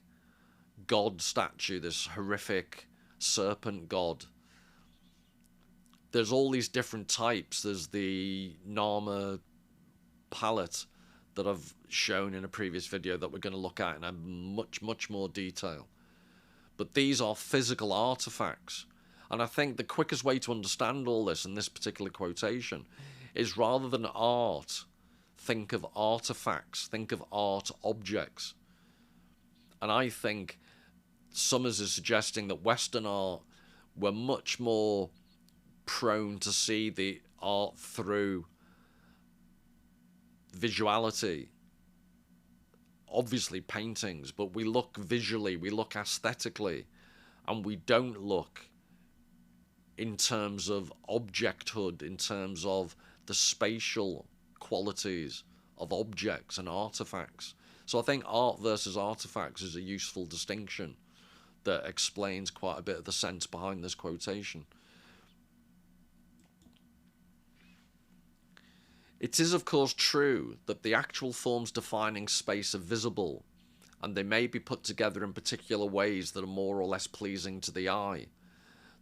god statue, this horrific serpent god. There's all these different types. There's the Nama palette that I've shown in a previous video that we're going to look at in a much more detail. But these are physical artifacts. And I think the quickest way to understand all this in this particular quotation is, rather than art, think of artifacts, think of art objects. And I think Summers is suggesting that Western art were much more prone to see the art through visuality. Obviously paintings, but we look visually, we look aesthetically, and we don't look in terms of objecthood, in terms of the spatial qualities of objects and artifacts. So I think art versus artifacts is a useful distinction that explains quite a bit of the sense behind this quotation. It is, of course, true that the actual forms defining space are visible, and they may be put together in particular ways that are more or less pleasing to the eye.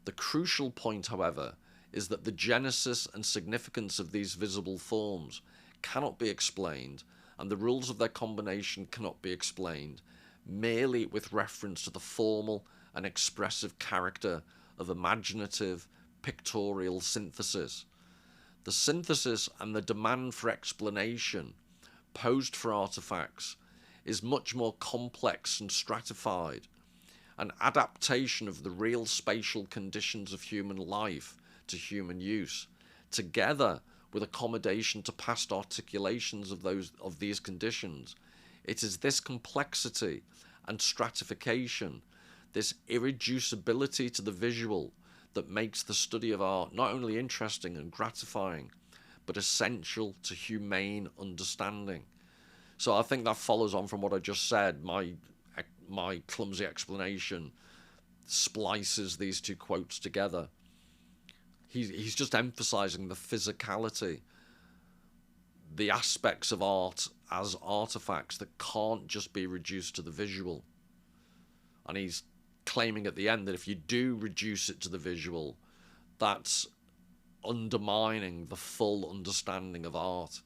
The crucial point, however, is that the genesis and significance of these visible forms cannot be explained, and the rules of their combination cannot be explained, merely with reference to the formal and expressive character of imaginative, pictorial synthesis. The synthesis and the demand for explanation posed for artifacts is much more complex and stratified. An adaptation of the real spatial conditions of human life to human use, together with accommodation to past articulations of these conditions. It is this complexity and stratification, this irreducibility to the visual, that makes the study of art not only interesting and gratifying, but essential to humane understanding. So I think that follows on from what I just said. My clumsy explanation splices these two quotes together. He's just emphasizing the physicality, the aspects of art as artifacts that can't just be reduced to the visual. And he's claiming at the end that if you do reduce it to the visual, that's undermining the full understanding of art.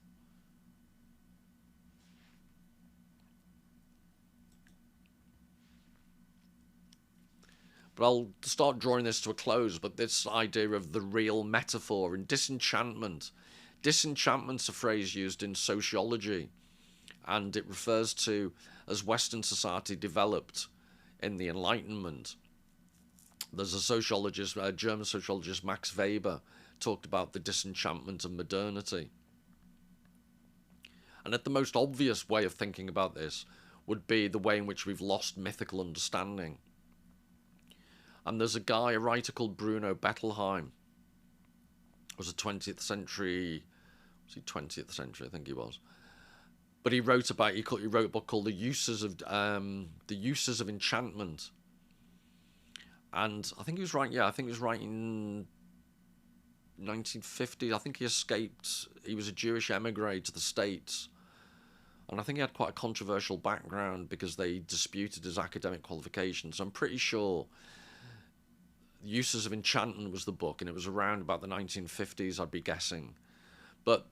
But I'll start drawing this to a close, but this idea of the real metaphor and disenchantment. Disenchantment's a phrase used in sociology, and it refers to as Western society developed in the Enlightenment. There's a sociologist, a German sociologist, Max Weber, talked about the disenchantment of modernity. And the most obvious way of thinking about this would be the way in which we've lost mythical understanding. And there's a writer called Bruno Bettelheim. Was a 20th century, was he 20th century? I think he was. But he wrote a book called The Uses of Enchantment. And I think he was writing, I think he was writing 1950s. I think he escaped. He was a Jewish emigre to the States. And I think he had quite a controversial background because they disputed his academic qualifications. I'm pretty sure Uses of Enchantment was the book, and it was around about the 1950s, I'd be guessing. But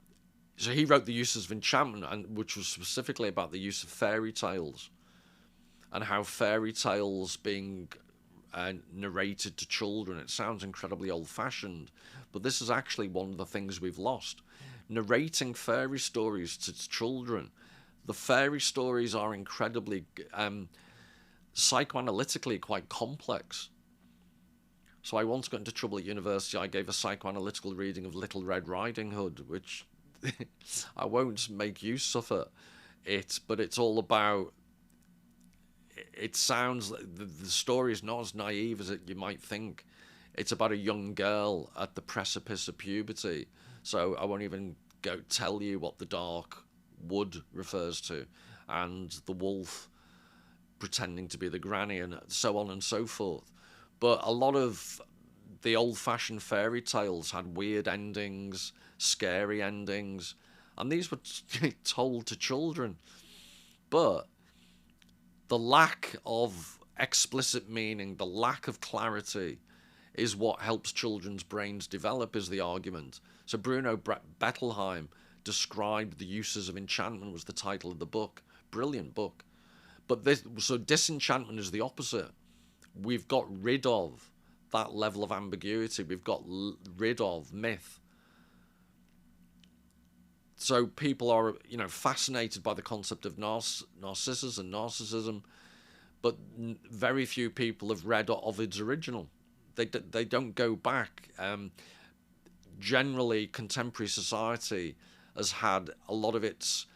so he wrote The Uses of Enchantment, and which was specifically about the use of fairy tales and how fairy tales being narrated to children. It sounds incredibly old-fashioned, but this is actually one of the things we've lost. Narrating fairy stories to children. The fairy stories are incredibly psychoanalytically quite complex. So I once got into trouble at university. I gave a psychoanalytical reading of Little Red Riding Hood, which I won't make you suffer it, but it's all about, it sounds, the story is not as naive as you might think. It's about a young girl at the precipice of puberty. So I won't even tell you what the dark wood refers to, and the wolf pretending to be the granny, and so on and so forth. But a lot of the old-fashioned fairy tales had weird endings, scary endings, and these were told to children. But the lack of explicit meaning, the lack of clarity, is what helps children's brains develop, is the argument. So Bruno Bettelheim described The Uses of Enchantment, was the title of the book. Brilliant book. But so disenchantment is the opposite. We've got rid of that level of ambiguity. We've got rid of myth. So people are, fascinated by the concept of narcissism, but very few people have read Ovid's original. They don't go back. Generally, contemporary society has had a lot of its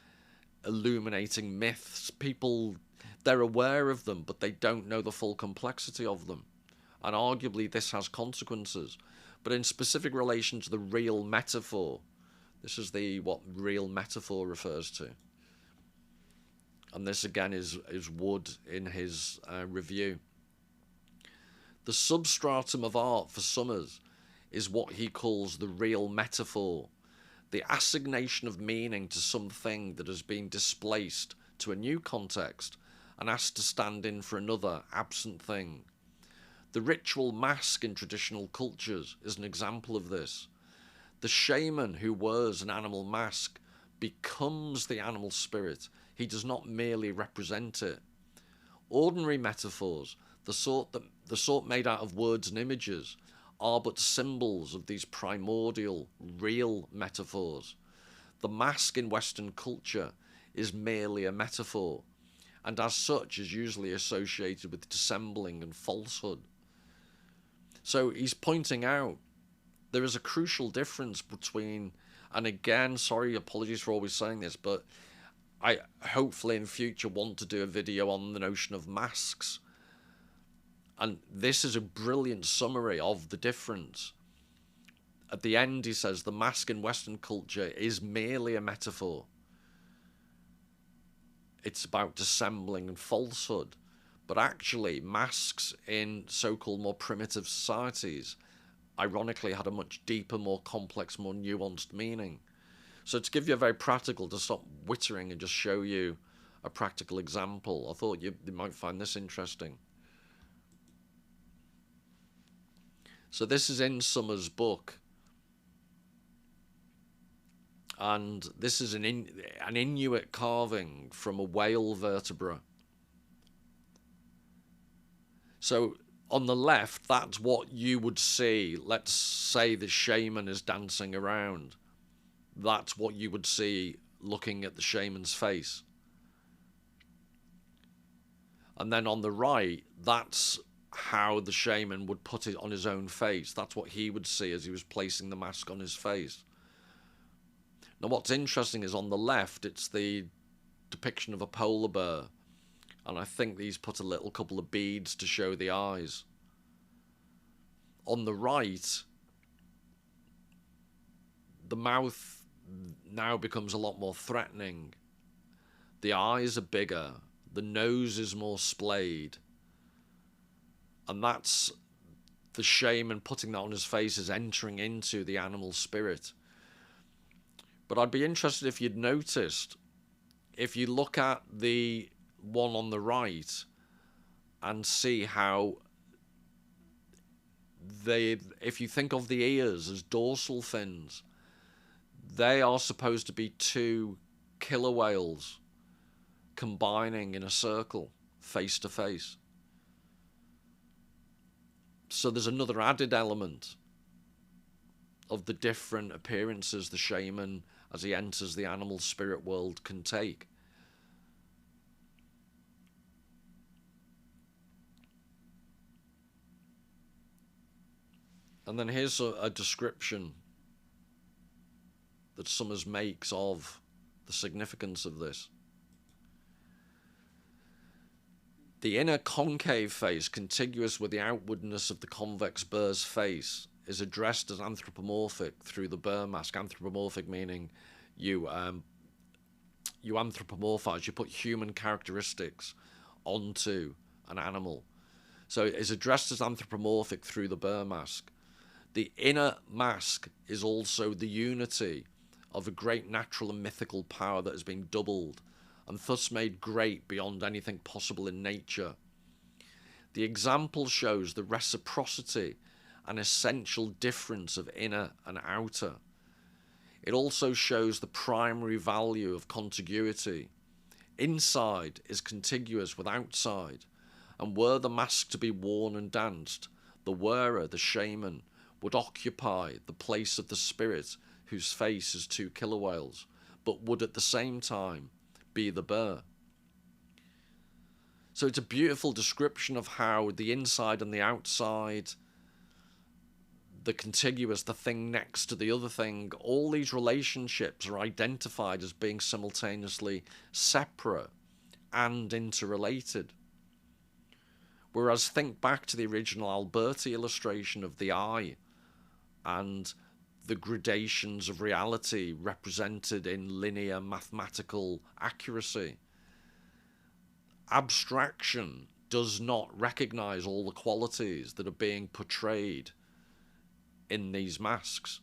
illuminating myths. People, they're aware of them, but they don't know the full complexity of them. And arguably this has consequences. But in specific relation to the real metaphor, this is what real metaphor refers to. And this again is Wood in his review. The substratum of art for Summers is what he calls the real metaphor, the assignation of meaning to something that has been displaced to a new context and asked to stand in for another absent thing. The ritual mask in traditional cultures is an example of this. The shaman who wears an animal mask becomes the animal spirit. He does not merely represent it. Ordinary metaphors, the sort made out of words and images, are but symbols of these primordial, real metaphors. The mask in Western culture is merely a metaphor, and as such is usually associated with dissembling and falsehood. So he's pointing out there is a crucial difference between, and again, apologies for always saying this, but I hopefully in future want to do a video on the notion of masks. And this is a brilliant summary of the difference. At the end, he says, the mask in Western culture is merely a metaphor. It's about dissembling and falsehood. But actually, masks in so-called more primitive societies ironically had a much deeper, more complex, more nuanced meaning. So to give you a very practical, to stop wittering and just show you a practical example, I thought you might find this interesting. So this is in Summer's book, and this is an Inuit carving from a whale vertebra. So on the left, that's what you would see. Let's say the shaman is dancing around. That's what you would see looking at the shaman's face. And then on the right, that's how the shaman would put it on his own face. That's what he would see as he was placing the mask on his face. Now what's interesting is on the left, it's the depiction of a polar bear. And I think he's put a little couple of beads to show the eyes. On the right, the mouth now becomes a lot more threatening. The eyes are bigger. The nose is more splayed. And that's the shaman putting that on his face, is entering into the animal spirit. But I'd be interested if you'd noticed, if you look at the one on the right and see how if you think of the ears as dorsal fins, they are supposed to be two killer whales combining in a circle, face to face. So there's another added element of the different appearances the shaman, as he enters the animal spirit world, can take. And then here's a description that Summers makes of the significance of this. The inner concave face, contiguous with the outwardness of the convex bear's face, is addressed as anthropomorphic through the bear mask. Anthropomorphic meaning you anthropomorphize, you put human characteristics onto an animal. So it is addressed as anthropomorphic through the bear mask. The inner mask is also the unity of a great natural and mythical power that has been doubled and thus made great beyond anything possible in nature. The example shows the reciprocity and essential difference of inner and outer. It also shows the primary value of contiguity. Inside is contiguous with outside, and were the mask to be worn and danced, the wearer, the shaman, would occupy the place of the spirit whose face is two killer whales, but would at the same time be the bear. So it's a beautiful description of how the inside and the outside, the contiguous, the thing next to the other thing, all these relationships are identified as being simultaneously separate and interrelated. Whereas think back to the original Alberti illustration of the eye and the gradations of reality represented in linear mathematical accuracy. Abstraction does not recognize all the qualities that are being portrayed in these masks.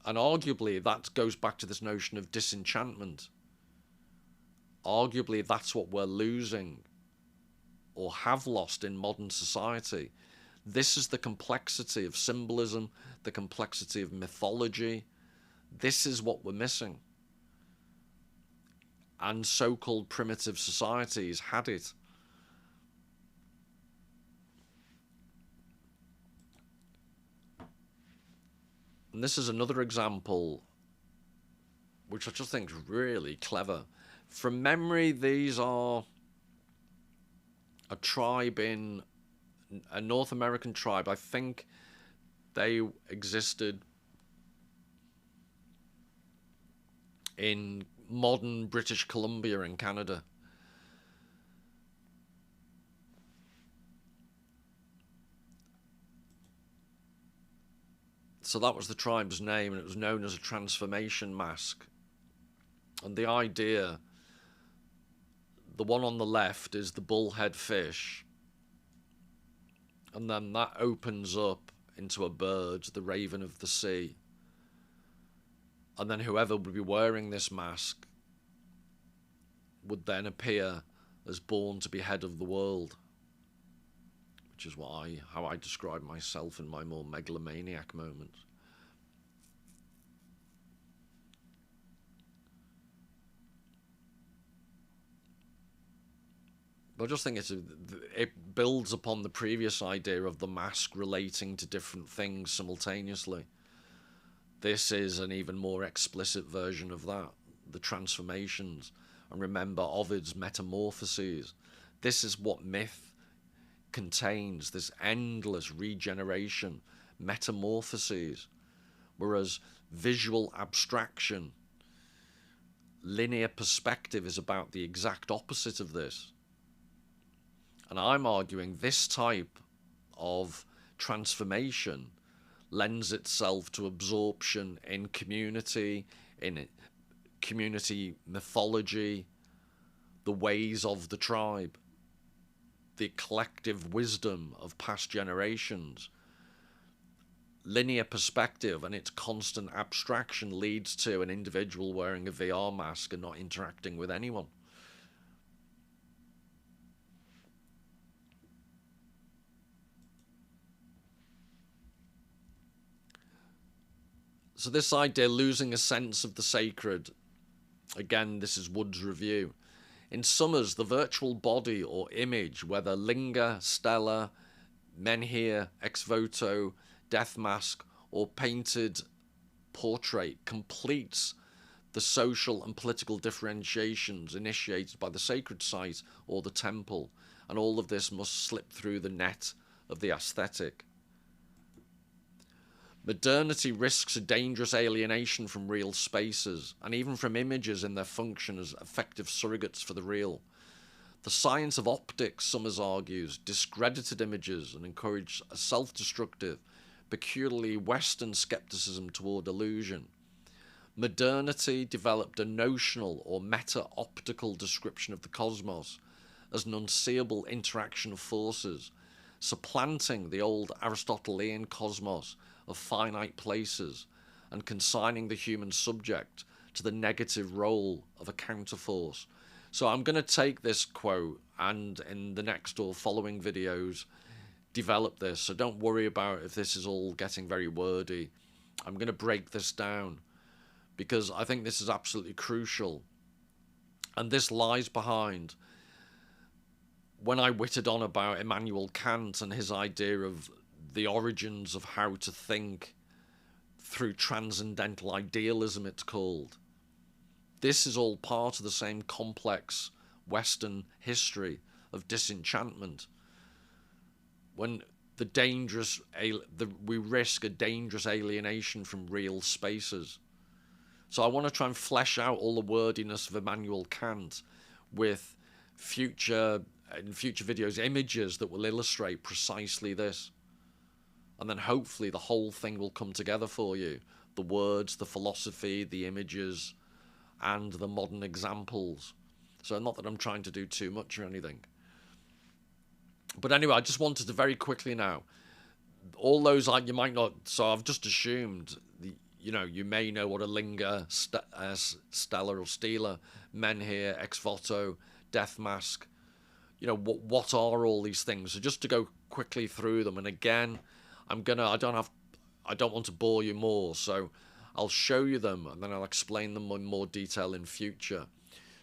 And arguably that goes back to this notion of disenchantment. Arguably that's what we're losing or have lost in modern society. This is the complexity of symbolism, the complexity of mythology. This is what we're missing. And so-called primitive societies had it. And this is another example which I just think is really clever. From memory, these are a tribe in a North American tribe. I think they existed in modern British Columbia in Canada. So that was the tribe's name, and it was known as a transformation mask. And the idea, the one on the left is the bullhead fish, And then that opens up into a bird, the raven of the sea. And then whoever would be wearing this mask would then appear as born to be head of the world, which is how I describe myself in my more megalomaniac moments. But I just think it builds upon the previous idea of the mask relating to different things simultaneously. This is an even more explicit version of that, the transformations. And remember Ovid's metamorphoses. This is what myth contains, this endless regeneration, metamorphoses. Whereas visual abstraction, linear perspective is about the exact opposite of this. And I'm arguing this type of transformation lends itself to absorption in community mythology, the ways of the tribe, the collective wisdom of past generations. Linear perspective and its constant abstraction leads to an individual wearing a VR mask and not interacting with anyone. So this idea, losing a sense of the sacred, again, this is Wood's review. In Summers, the virtual body or image, whether linga, stela, menhir, ex voto, death mask, or painted portrait, completes the social and political differentiations initiated by the sacred site or the temple, and all of this must slip through the net of the aesthetic. Modernity risks a dangerous alienation from real spaces, and even from images in their function as effective surrogates for the real. The science of optics, Summers argues, discredited images and encouraged a self-destructive, peculiarly Western skepticism toward illusion. Modernity developed a notional or meta-optical description of the cosmos as an unseeable interaction of forces, supplanting the old Aristotelian cosmos of finite places and consigning the human subject to the negative role of a counterforce. So I'm going to take this quote and in the next or following videos develop this. So don't worry about if this is all getting very wordy. I'm going to break this down because I think this is absolutely crucial. And this lies behind when I whittled on about Immanuel Kant and his idea of the origins of how to think through transcendental idealism, it's called. This is all part of the same complex Western history of disenchantment. When we risk a dangerous alienation from real spaces. So I want to try and flesh out all the wordiness of Immanuel Kant with future videos, images that will illustrate precisely this. And then hopefully the whole thing will come together for you. The words, the philosophy, the images, and the modern examples. So not that I'm trying to do too much or anything. But anyway, I just wanted to very quickly now, all those you might not, so I've just assumed, you may know what a linga, stella or stela, menhir, ex voto, death mask, what are all these things? So just to go quickly through them, and again, I don't want to bore you more, so I'll show you them and then I'll explain them in more detail in future.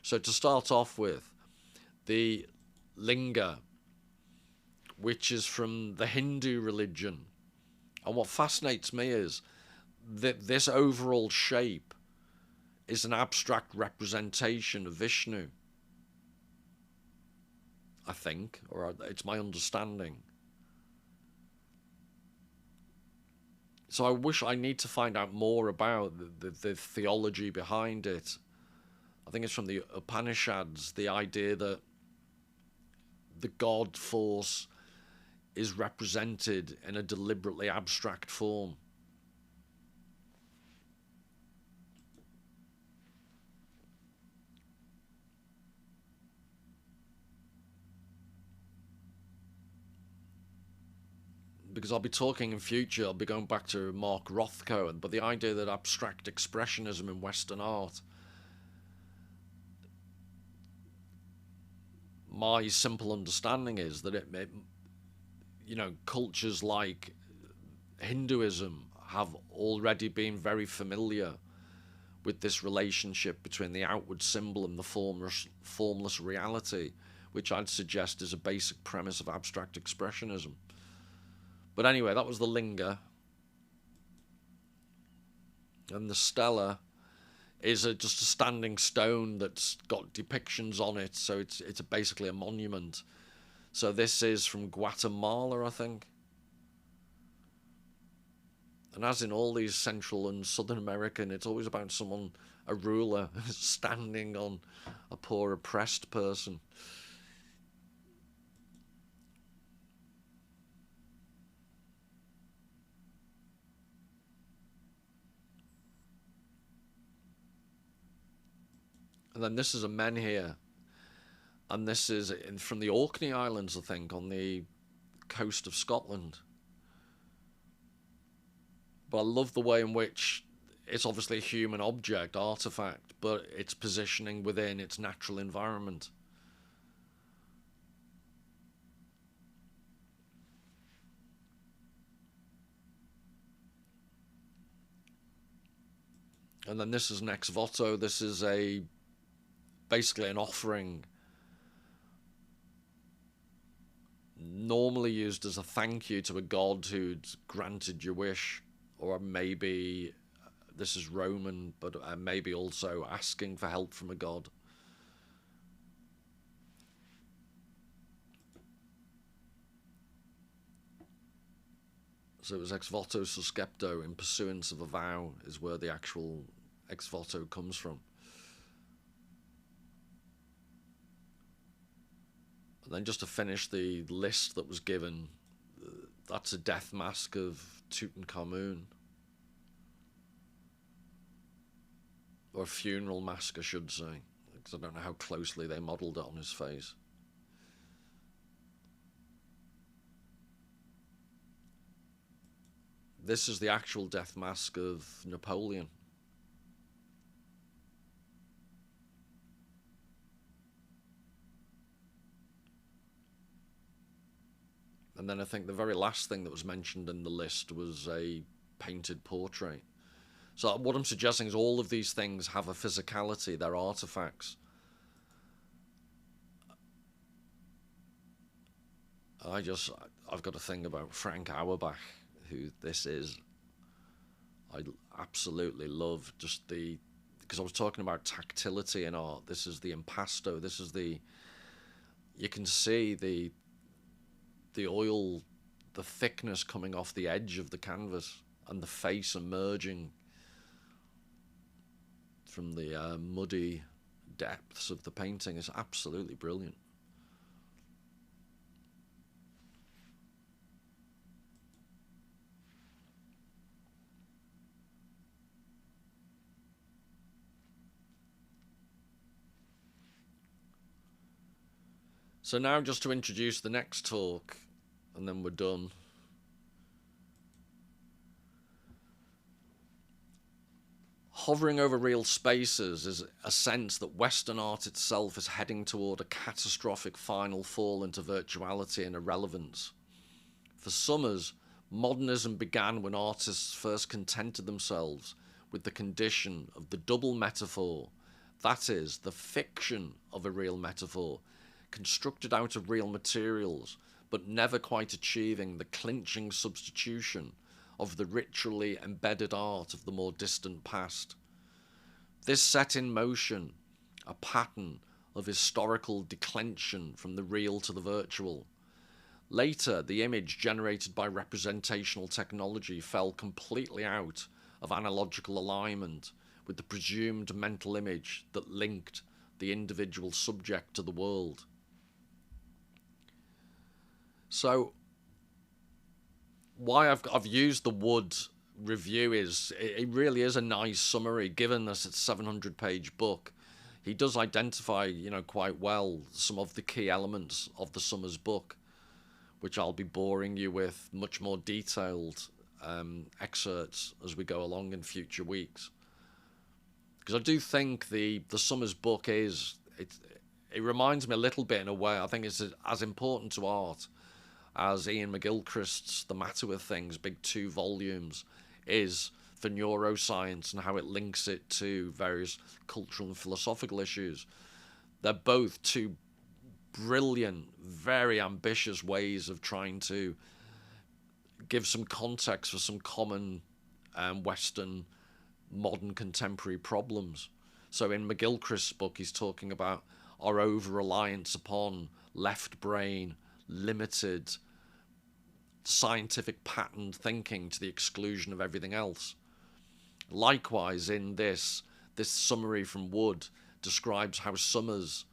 So to start off with, the linga, which is from the Hindu religion. And what fascinates me is that this overall shape is an abstract representation of Vishnu, I think, or it's my understanding. So I need to find out more about the theology behind it. I think it's from the Upanishads, the idea that the God force is represented in a deliberately abstract form. because I'll be talking in future, I'll be going back to Mark Rothko, but the idea that abstract expressionism in Western art, my simple understanding is that it cultures like Hinduism have already been very familiar with this relationship between the outward symbol and the formless reality, which I'd suggest is a basic premise of abstract expressionism. But anyway, that was the Linga. And the Stela is just a standing stone that's got depictions on it, so it's basically a monument. So this is from Guatemala, I think. And as in all these Central and Southern American, it's always about someone, a ruler, standing on a poor oppressed person. And then this is a menhir. And this is from the Orkney Islands, I think, on the coast of Scotland. But I love the way in which it's obviously a human object, artifact, but it's positioning within its natural environment. And then this is an ex voto. This is basically an offering, normally used as a thank you to a god who'd granted your wish. Or maybe, this is Roman, but maybe also asking for help from a god. So it was ex voto suscepto, in pursuance of a vow, is where the actual ex voto comes from. And then just to finish the list that was given, that's a death mask of Tutankhamun. Or a funeral mask, I should say, because I don't know how closely they modelled it on his face. This is the actual death mask of Napoleon. And then I think the very last thing that was mentioned in the list was a painted portrait. So what I'm suggesting is all of these things have a physicality, they're artifacts. I've got a thing about Frank Auerbach, who this is. I absolutely love just because I was talking about tactility in art. This is the impasto, this is you can see the oil, the thickness coming off the edge of the canvas, and the face emerging from the muddy depths of the painting. Is absolutely brilliant. So now just to introduce the next talk, and then we're done. Hovering over real spaces is a sense that Western art itself is heading toward a catastrophic final fall into virtuality and irrelevance. For Summers, modernism began when artists first contented themselves with the condition of the double metaphor, that is, the fiction of a real metaphor, constructed out of real materials, but never quite achieving the clinching substitution of the ritually embedded art of the more distant past. This set in motion a pattern of historical declension from the real to the virtual. Later, the image generated by representational technology fell completely out of analogical alignment with the presumed mental image that linked the individual subject to the world. So, why I've used the Wood review is it really is a nice summary. Given this it's a 700-page book, he does identify, quite well some of the key elements of the Summers book, which I'll be boring you with much more detailed excerpts as we go along in future weeks. Because I do think the Summers book it reminds me a little bit in a way. I think it's as important to art as Ian McGilchrist's The Matter with Things, big 2 volumes, is for neuroscience and how it links it to various cultural and philosophical issues. They're both 2 brilliant, very ambitious ways of trying to give some context for some common Western modern contemporary problems. So in McGilchrist's book, he's talking about our over-reliance upon left brain, limited, scientific patterned thinking to the exclusion of everything else. Likewise, in this summary from Wood describes how Summers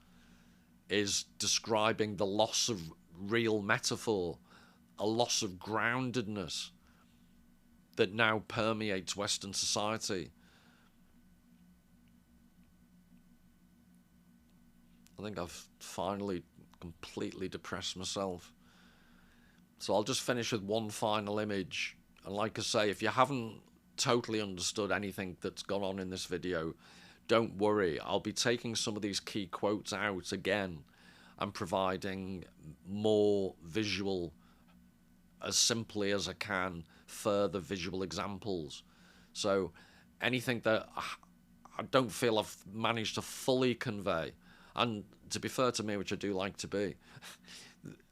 is describing the loss of real metaphor, a loss of groundedness that now permeates Western society. I think I've finally completely depressed myself. So I'll just finish with one final image. And like I say, if you haven't totally understood anything that's gone on in this video, don't worry. I'll be taking some of these key quotes out again and providing more visual, as simply as I can, further visual examples. So anything that I don't feel I've managed to fully convey, and to be fair to me, which I do like to be,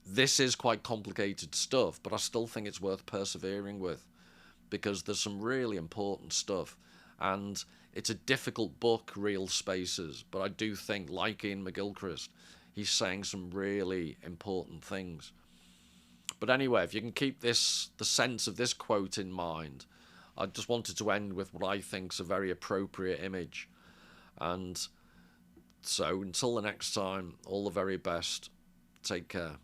this is quite complicated stuff, but I still think it's worth persevering with, because there's some really important stuff. And it's a difficult book, Real Spaces, but I do think, like Ian McGilchrist, he's saying some really important things. But anyway, if you can keep the sense of this quote in mind, I just wanted to end with what I think is a very appropriate image. And so until the next time, all the very best. Take care.